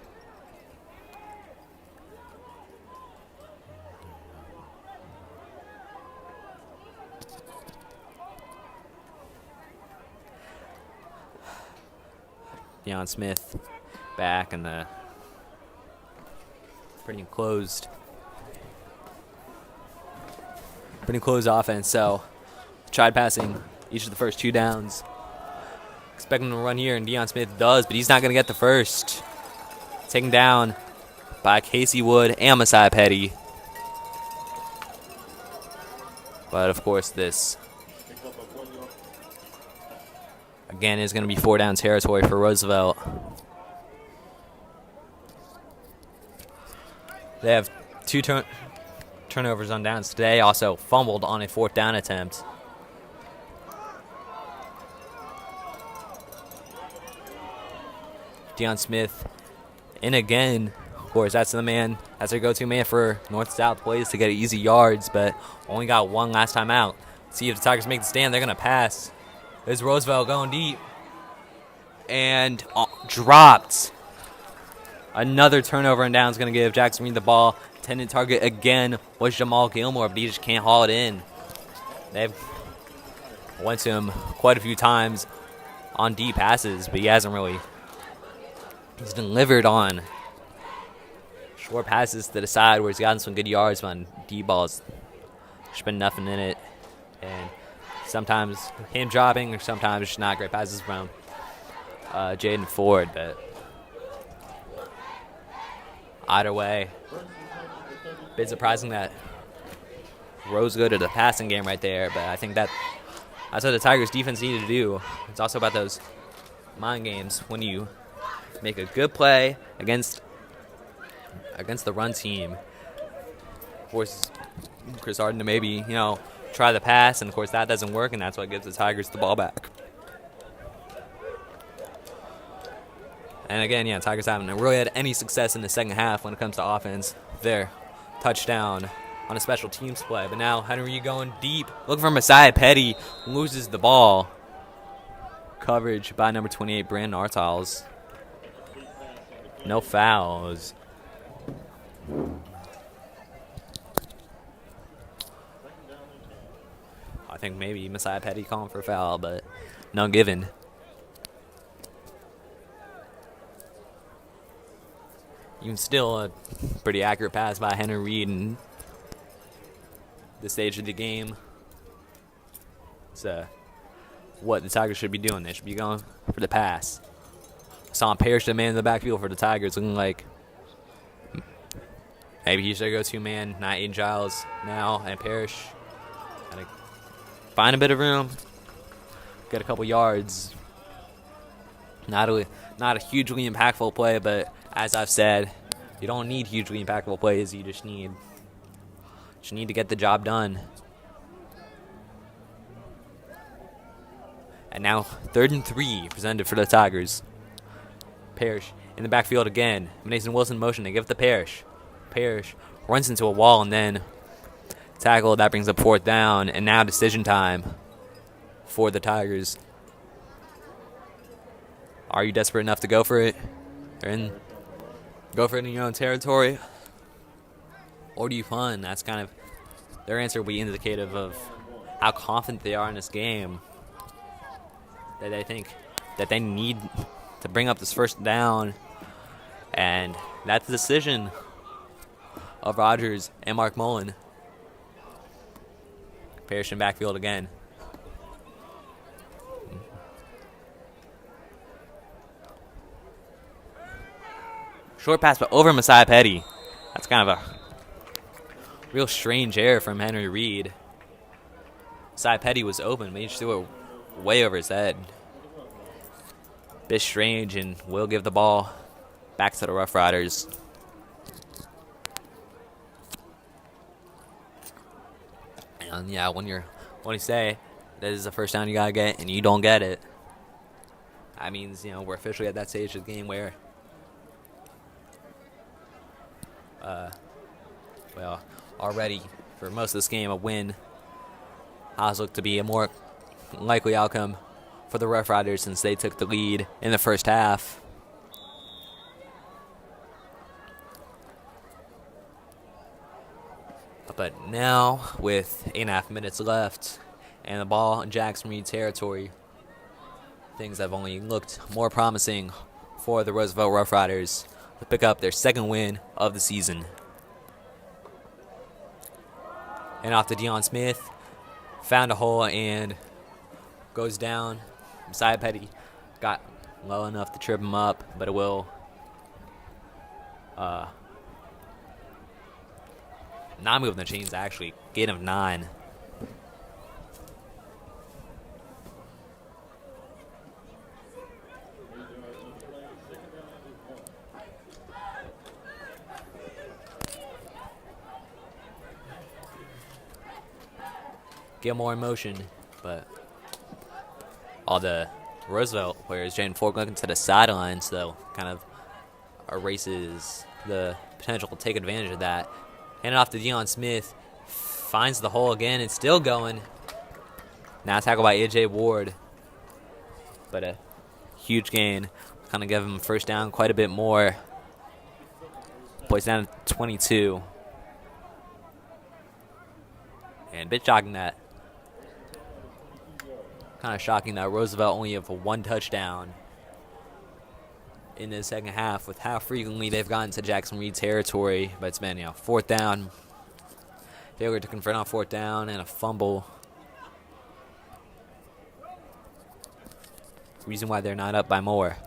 Deion Smith back in the pretty closed offense. So tried passing each of the first 2 downs. Expecting him to run here, and Deion Smith does, but he's not going to get the first. Taken down by Casey Wood and Messiah Petty. But of course, this again is going to be 4 down territory for Roosevelt. They have 2 turnovers on downs today. Also fumbled on a 4th down attempt. Deion Smith in again. Of course, that's the man. That's their go-to man for north-south plays to get easy yards, but only got 1 last time out. See if the Tigers make the stand. They're going to pass. There's Roosevelt going deep. And dropped. Another turnover and down is going to give Jackson Reed the ball. Intended target again was Jamal Gilmore, but he just can't haul it in. They've went to him quite a few times on deep passes, but he hasn't really. He's delivered on short passes to the side where he's gotten some good yards, but on deep balls, there's been nothing in it. And sometimes him dropping, or sometimes just not great passes from Jaden Ford, but either way, a bit surprising that Rose go to the passing game right there, but I think that's what the Tigers defense needed to do. It's also about those mind games when you make a good play against the run team. Forces Chris Harden to maybe, try the pass, and of course that doesn't work, and that's what gives the Tigers the ball back. And again, Tigers haven't really had any success in the second half when it comes to offense. Their touchdown on a special teams play. But now Henry going deep, looking for Messiah Petty, loses the ball. Coverage by number 28, Brandon Artals. No fouls. I think maybe Messiah Petty calling for a foul, but none given. Even still, a pretty accurate pass by Henry Reed in this stage of the game. It's what the Tigers should be doing. They should be going for the pass. Saw Parrish, the man in the backfield for the Tigers, looking like maybe he's their go-to man, not Aiden Giles now, and Parrish. Gotta find a bit of room, get a couple yards. Not a hugely impactful play, but as I've said, you don't need hugely impactful plays. You just need to get the job done. And now 3rd and 3 presented for the Tigers. Parrish in the backfield again. Mason Wilson motion. They give it to Parrish. Parrish runs into a wall and then tackle. That brings up 4th down. And now decision time for the Tigers. Are you desperate enough to go for it? Go for it in your own territory? Or do you punt? That's kind of their answer will be indicative of how confident they are in this game. That they think that they need to bring up this 1st down. And that's the decision of Rogers and Mark Mullen. Parrish in backfield again. Short pass, but over Messiah Petty. That's kind of a real strange error from Henry Reed. Messiah Petty was open, but he just threw it way over his head. Bit strange, and will give the ball back to the Rough Riders. And when you say that is the 1st down you gotta get, and you don't get it, that means we're officially at that stage of the game where already for most of this game. A win has looked to be a more likely outcome for the Rough Riders since they took the lead in the first half. But now, with 8.5 minutes left and the ball in Jackson Reed territory, things have only looked more promising for the Roosevelt Rough Riders to pick up their second win of the season. And off to Deion Smith, found a hole and goes down. Messiah Petty got low enough to trip him up, but it will not moving the chains, actually. Gain of 9. Get more emotion, but all the Roosevelt players, Jaden Fork looking to the sidelines, though, kind of erases the potential to take advantage of that. Hand it off to Deion Smith. Finds the hole again. It's still going. Now tackled by AJ Ward. But a huge gain. Kind of give him first down quite a bit more. Points down to 22. And a bit shocking that. Kind of shocking that Roosevelt only have one touchdown in the second half, with how frequently they've gotten to Jackson Reed territory. But it's been, fourth down. Failure to convert on fourth down and a fumble. Reason why they're not up by more.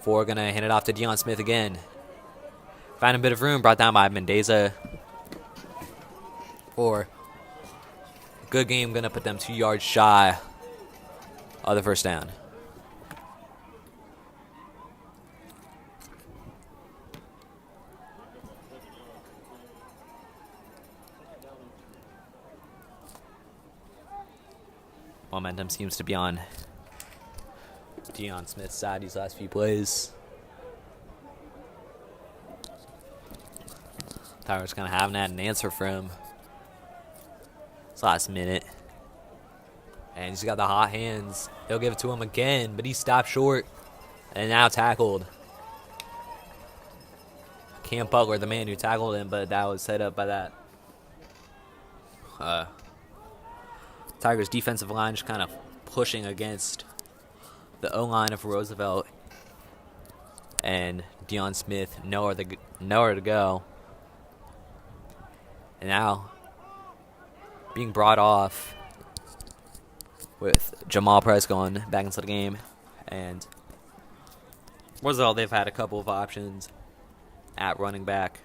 Ford gonna hand it off to Deion Smith again. Find a bit of room, brought down by Mendoza. Or good game, gonna put them 2 yards shy of the first down. Momentum seems to be on Deion Smith's side these last few plays. Tyler's kind of haven't had an answer for him this last minute. And he's got the hot hands. He'll give it to him again, but he stopped short and now tackled. Cam Butler, the man who tackled him, but that was set up by that Tigers defensive line, just kind of pushing against the O-line of Roosevelt. And Deion Smith nowhere to go. And now being brought off with Jamal Price going back into the game. And Roosevelt, they've had a couple of options at running back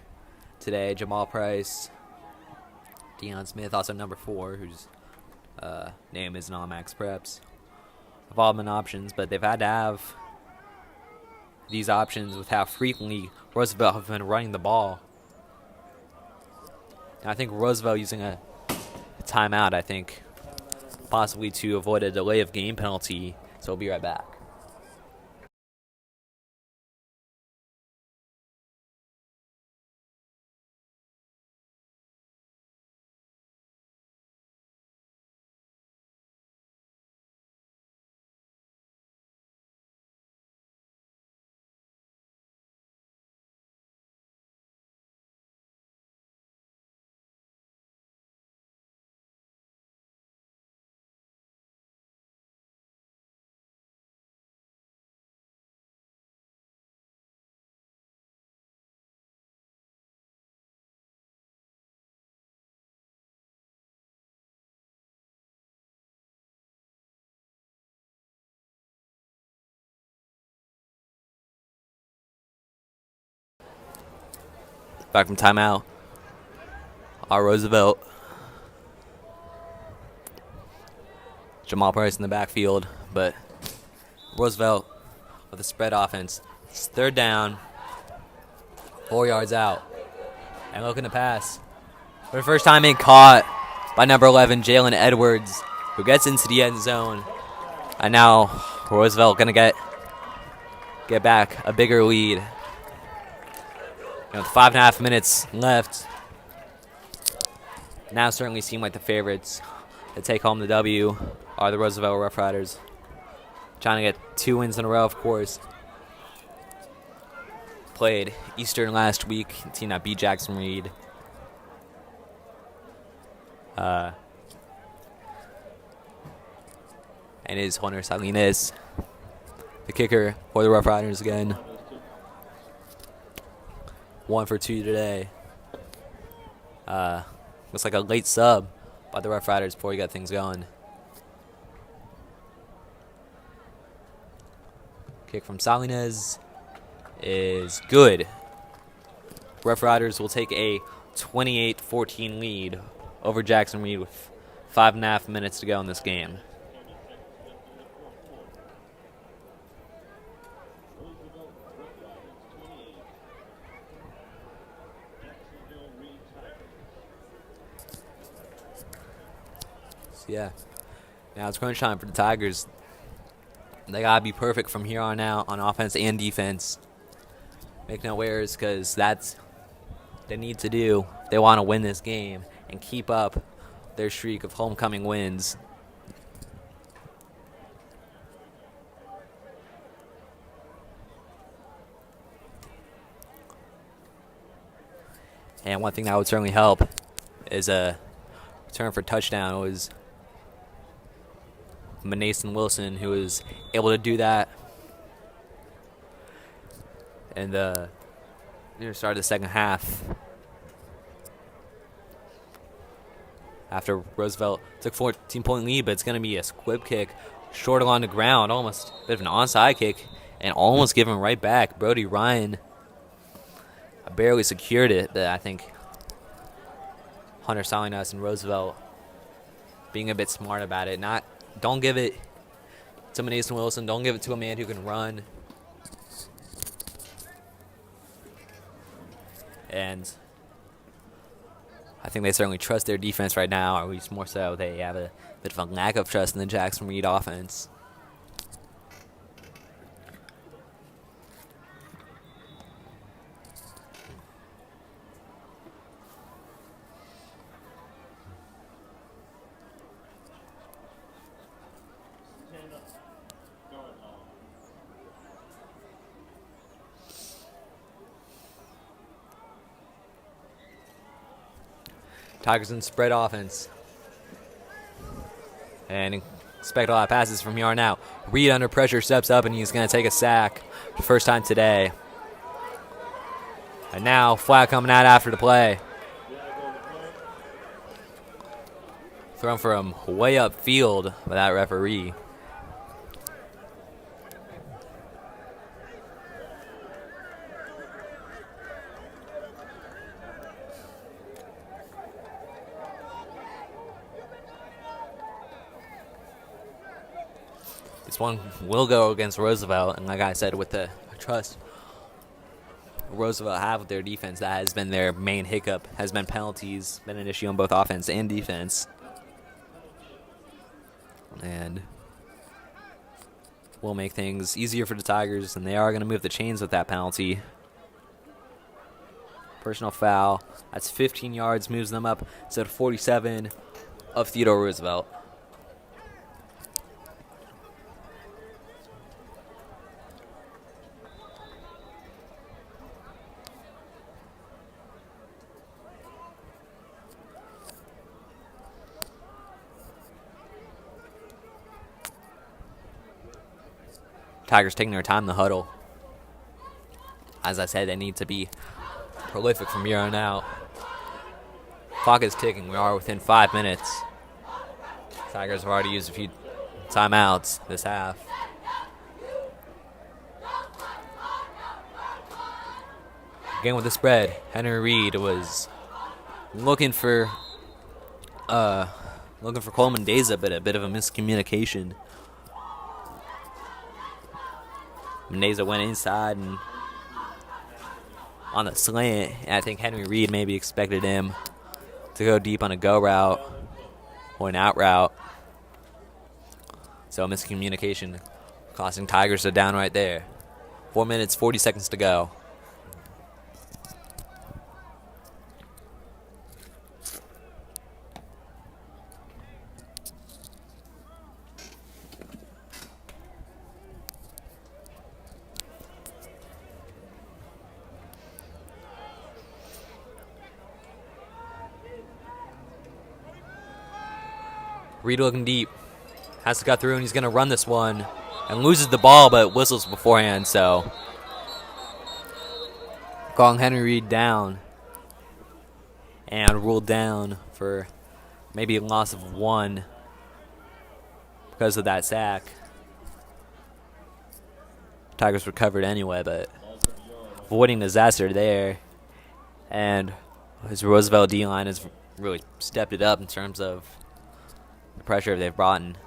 today. Jamal Price, Deion Smith, also number 4, whose name isn't on Max Preps. Have all been options, but they've had to have these options with how frequently Roosevelt have been running the ball. And I think Roosevelt using a timeout, I think, possibly to avoid a delay of game penalty. So we'll be right back. Back from timeout. Roosevelt. Jamal Price in the backfield, but Roosevelt with a spread offense. It's third down, 4 yards out, and looking to pass. For the first time being caught by number 11, Jalen Edwards, who gets into the end zone. And now Roosevelt gonna get back a bigger lead. With 5.5 minutes left now certainly seem like the favorites to take home the W are the Roosevelt Rough Riders. Trying to get 2 wins in a row, of course. Played Eastern last week, the team that beat Jackson Reed. And is Hunter Salinas, the kicker for the Rough Riders again. 1 for 2 today. Looks like a late sub by the Rough Riders before he got things going. Kick from Salinas is good. Rough Riders will take a 28-14 lead over Jackson Reed with 5.5 minutes to go in this game. So yeah, now it's crunch time for the Tigers. They gotta be perfect from here on out on offense and defense. Make no errors, because that's what they need to do. They want to win this game and keep up their streak of homecoming wins. And one thing that would certainly help is a return for touchdown. It was Mason Wilson who was able to do that. And near the start of the second half, after Roosevelt took 14-point lead, but it's going to be a squib kick short along the ground, almost a bit of an onside kick, and almost given right back. Brody Ryan barely secured it, but I think Hunter Salinas and Roosevelt being a bit smart about it. Don't give it to Mason Wilson. Don't give it to a man who can run. And I think they certainly trust their defense right now, or at least more so. They have a bit of a lack of trust in the Jackson Reed offense. Tigers in spread offense. And expect a lot of passes from here on out. Reed under pressure steps up, and he's going to take a sack the first time today. And now flag coming out after the play. Thrown from way upfield by that referee. This one will go against Roosevelt, and like I said, with the trust Roosevelt have with their defense, that has been their main hiccup, has been penalties, been an issue on both offense and defense. And will make things easier for the Tigers, and they are going to move the chains with that penalty. Personal foul. That's 15 yards, moves them up to 47 of Theodore Roosevelt. Tigers taking their time in the huddle. As I said, they need to be prolific from here on out. Clock is ticking. We are within 5 minutes. Tigers have already used a few timeouts this half. Again with the spread, Henry Reed was looking for Coleman Daza, but a bit of a miscommunication. Meneza went inside and on the slant, and I think Henry Reed maybe expected him to go deep on a go route or an out route. So miscommunication costing Tigers a down right there. 4 minutes, 40 seconds to go. Reed looking deep. Has to cut through, and he's going to run this one. And loses the ball, but whistles beforehand, so. Calling Henry Reed down. And ruled down for maybe a loss of 1 because of that sack. Tigers recovered anyway, but avoiding disaster there. And his Roosevelt D-line has really stepped it up in terms of the pressure they've brought in.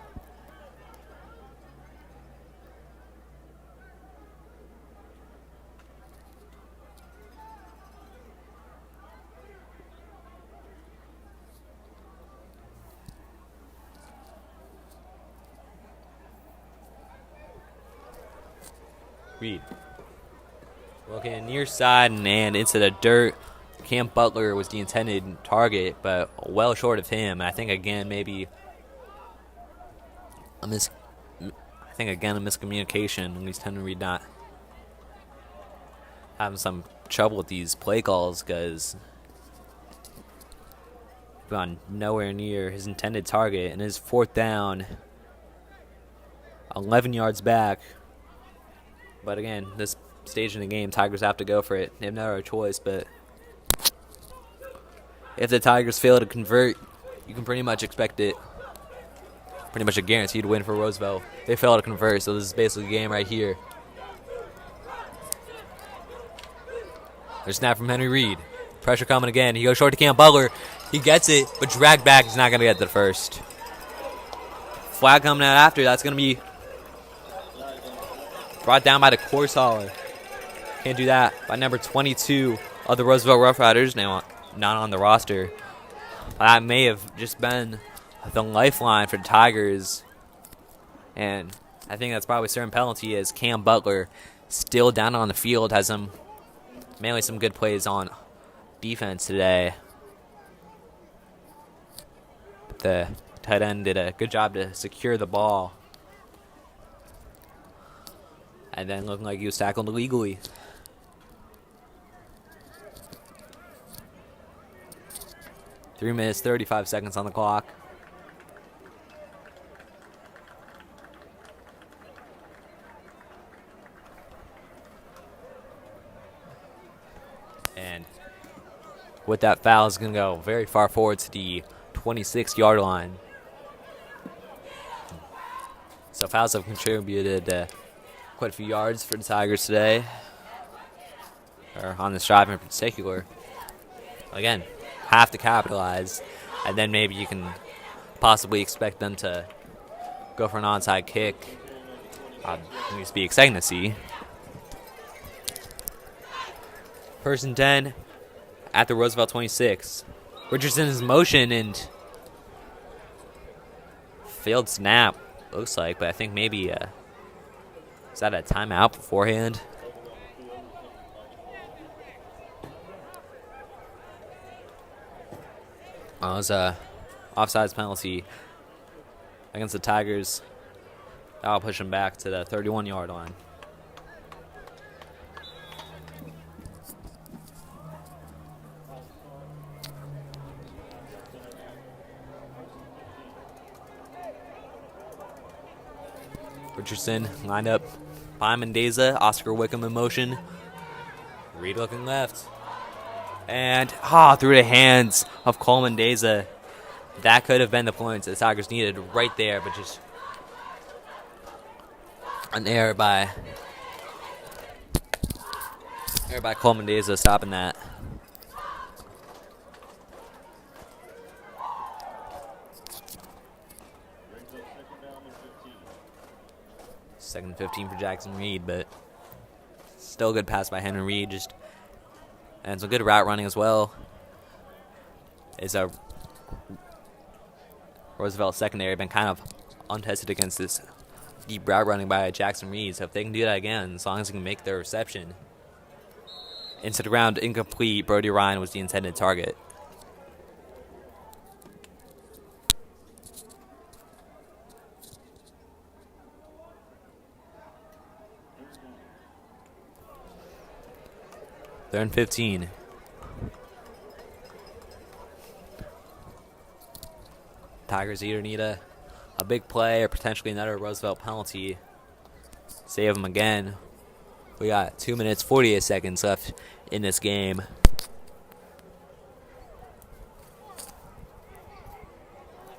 Reed. Looking near side and into the dirt. Cam Butler was the intended target, but well short of him. I think again maybe a miscommunication. At least Henry Reed not having some trouble with these play calls because gone nowhere near his intended target, and his 4th down, 11 yards back. But again, this stage in the game, Tigers have to go for it. They have no other choice, but if the Tigers fail to convert, you can pretty much expect it. Pretty much a guaranteed win for Roosevelt. They fail to convert, so this is basically a game right here. There's a snap from Henry Reed. Pressure coming again. He goes short to Cam Butler. He gets it, but dragged back. He's not going to get to the first. Flag coming out after. That's going to be brought down by the course hauler. Can't do that. By number 22 of the Roosevelt Rough Riders, now not on the roster. That may have just been the lifeline for the Tigers. And I think that's probably a certain penalty as Cam Butler still down on the field. Has mainly some good plays on defense today. But the tight end did a good job to secure the ball. And then looking like he was tackled illegally. Three minutes, 35 seconds on the clock. And with that foul, is going to go very far forward to the 26-yard line. So fouls have contributed quite a few yards for the Tigers today, or on this drive in particular. Again, have to capitalize, and then maybe you can possibly expect them to go for an onside kick. At least be exciting to see. 1st and 10 at the Roosevelt 26. Richardson is in motion and failed snap, looks like, but I think maybe is that a timeout beforehand? It was a offsides penalty against the Tigers. That'll push them back to the 31-yard line. Richardson lined up by Mendoza. Oscar Wickham in motion. Reed looking left. And through the hands of Cole Mendoza. That could have been the points the Tigers needed right there, but just an error by Cole Mendoza stopping that. Second and 15 for Jackson Reed, but still a good pass by Henry Reed. And some good route running as well. Is a Roosevelt secondary been kind of untested against this deep route running by Jackson Reed. So if they can do that again, as long as they can make their reception into the ground incomplete, Brody Ryan was the intended target. They're in 15. Tigers either need a big play or potentially another Roosevelt penalty. Save them again. We got 2 minutes, 48 seconds left in this game.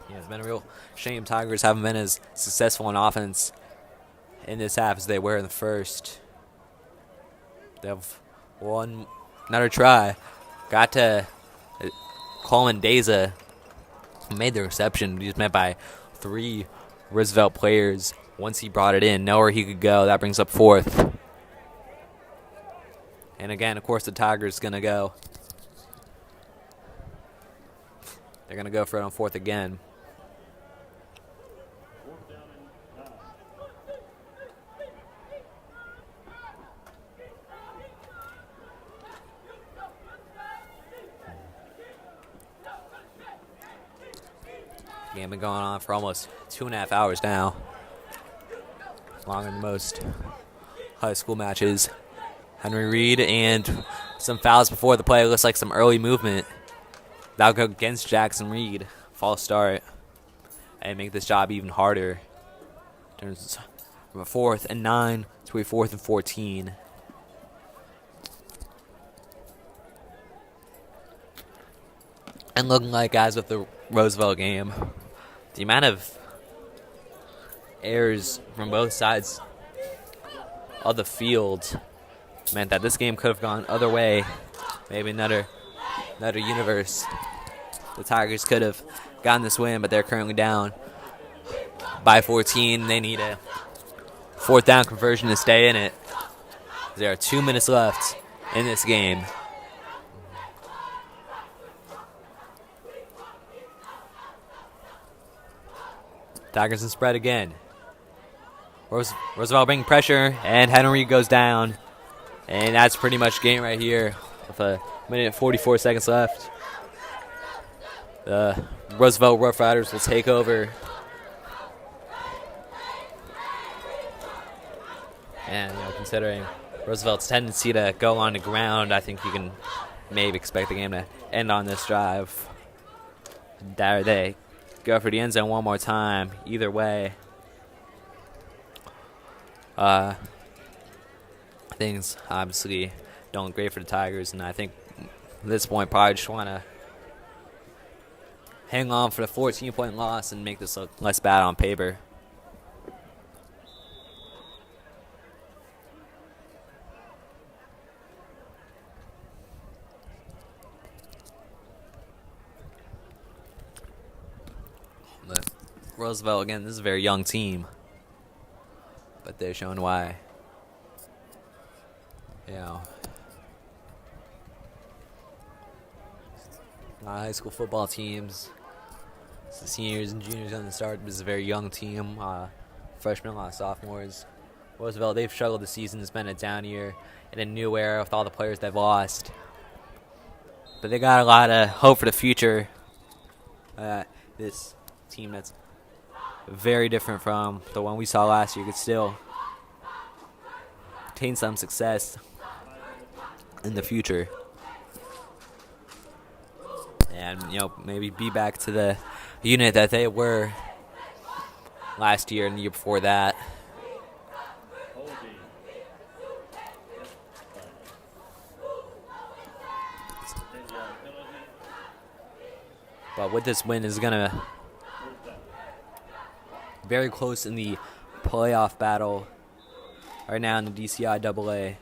Yeah, it's been a real shame Tigers haven't been as successful on offense in this half as they were in the first. They have another try. Got to Coleman Daza made the reception. He was met by 3 Roosevelt players. Once he brought it in, nowhere he could go. That brings up 4th. And again, of course, the Tigers going to go. They're going to go for it on 4th again. Game been going on for almost 2.5 hours now. Longer than most high school matches. Henry Reed and some fouls before the play. Looks like some early movement. That'll go against Jackson Reed. False start. And make this job even harder. Turns from a 4th and 9 to a 4th and 14. And looking like, as with the Roosevelt game, the amount of errors from both sides of the field meant that this game could have gone other way. Maybe another universe. The Tigers could have gotten this win, but they're currently down by 14. They need a 4th down conversion to stay in it. There are 2 minutes left in this game. Tigers in spread again. Roosevelt bringing pressure, and Henry goes down. And that's pretty much game right here with a minute and 44 seconds left. The Roosevelt Rough Riders will take over. And considering Roosevelt's tendency to go on the ground, I think you can maybe expect the game to end on this drive. There they go for the end zone one more time. Either way, things obviously don't look great for the Tigers, and I think at this point probably just want to hang on for the 14-point loss and make this look less bad on paper. But Roosevelt, again, this is a very young team, but they're showing why. A lot of high school football teams, the seniors and juniors on the start. This is a very young team. Freshmen, a lot of sophomores. Roosevelt, they've struggled this season. It's been a down year in a new era with all the players they've lost. But they got a lot of hope for the future. This team that's very different from the one we saw last year could still obtain some success in the future. And, maybe be back to the unit that they were last year and the year before that. But with this win is going to very close in the playoff battle right now in the DCI AA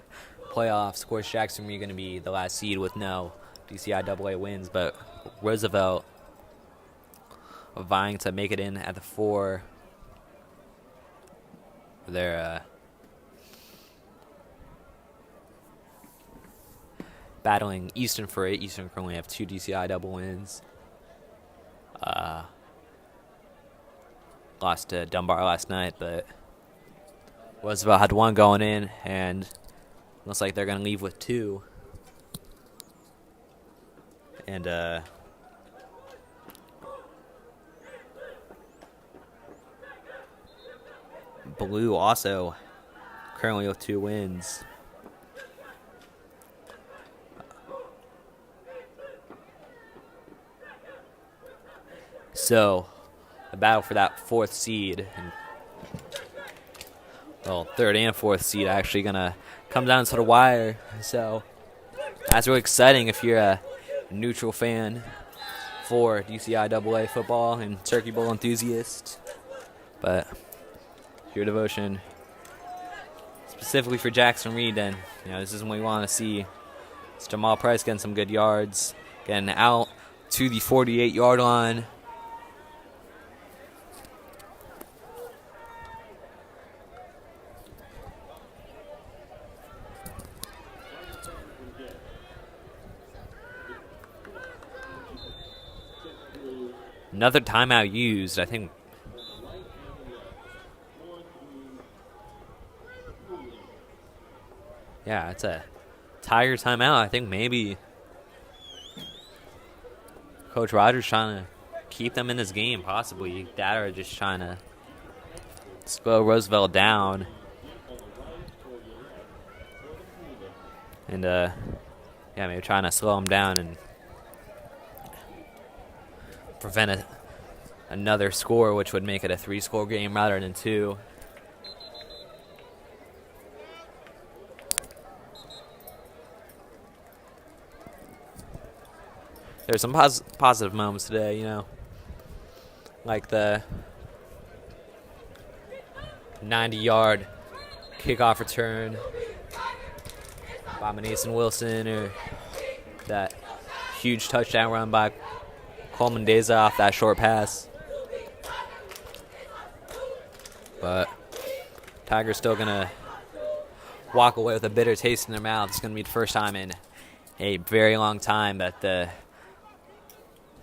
playoffs. Of course, Jackson Reed going to be the last seed with no DCI AA wins, but Roosevelt vying to make it in at the 4. They're battling Eastern for it. Eastern currently have 2 DCI double wins. Lost to Dunbar last night, but Roosevelt had 1 going in, and looks like they're going to leave with 2. And Blue also currently with 2 wins. So the battle for that 4th seed. And, well, 3rd and 4th seed actually going to come down to the wire. So that's really exciting if you're a neutral fan for DCI AA football and Turkey Bowl enthusiast. But your devotion specifically for Jackson Reed, then, this is what we want to see. It's Jamal Price getting some good yards, getting out to the 48-yard line. Another timeout used, I think. Yeah, it's a Tiger timeout. I think maybe Coach Rogers trying to keep them in this game, possibly. Data just trying to slow Roosevelt down. And, maybe trying to slow him down and prevent another score, which would make it a 3-score game rather than 2. There's some positive moments today, like the 90-yard kickoff return by Mason Wilson, or that huge touchdown run by Coleman Deza off that short pass. But Tigers still going to walk away with a bitter taste in their mouth. It's going to be the first time in a very long time that the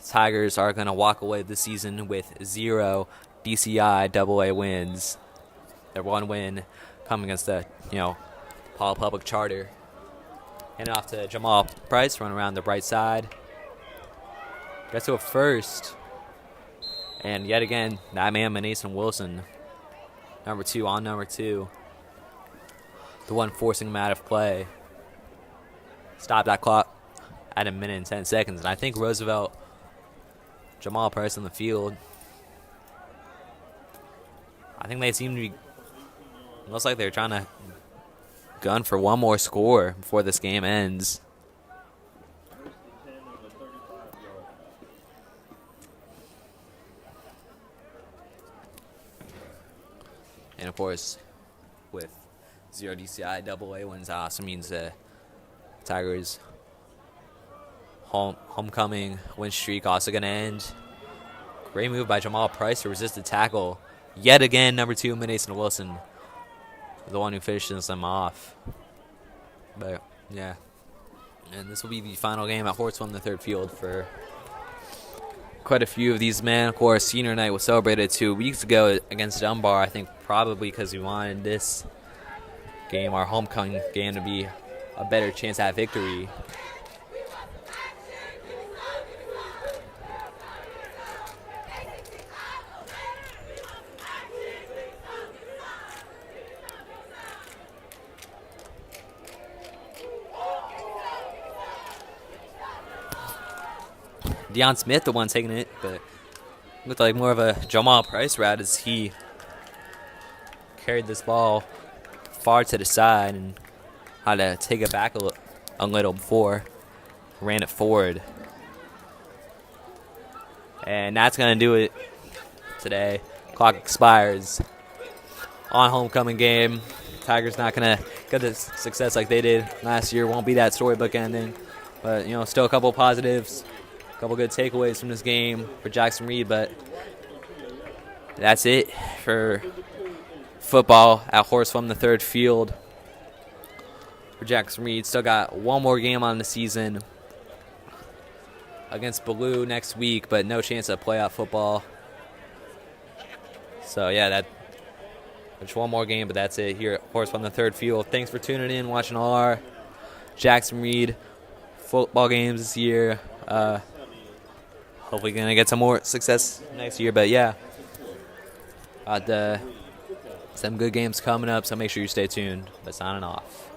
Tigers are going to walk away this season with 0 DCI AA wins. Their one win coming against the, Paul Public Charter. Handing off to Jamal Price, run around the right side. Gets to a first. And yet again, that man, Mason Wilson, number 2. The one forcing him out of play. Stop that clock at 1 minute and 10 seconds. And I think Roosevelt, Jamal Price on the field, I think they seem to be, looks like they're trying to gun for one more score before this game ends. And of course, with 0 DCI AA wins, also means the Tigers' homecoming win streak also going to end. Great move by Jamal Price to resist the tackle. Yet again, number 2, Mason Wilson, the one who finishes them off. But, yeah. And this will be the final game at Horsfall in the third field for quite a few of these men. Of course, senior night was celebrated 2 weeks ago against Dunbar. I think probably because we wanted this game, our homecoming game, to be a better chance at victory. Deion Smith, the one taking it, but looked like more of a Jamal Price route as he carried this ball far to the side and had to take it back a little before ran it forward. And that's going to do it today. Clock expires on homecoming game. Tigers not going to get the success like they did last year. Won't be that storybook ending, but still a couple of positives. A couple good takeaways from this game for Jackson Reed, but that's it for football at Horsfall in the third field for Jackson Reed. Still got one more game on the season against Ballou next week, but no chance of playoff football. So, yeah, just one more game, but that's it here at Horsfall in the third field. Thanks for tuning in, watching all our Jackson Reed football games this year. Hopefully going to get some more success next year. But, yeah, some good games coming up, so make sure you stay tuned. But signing off.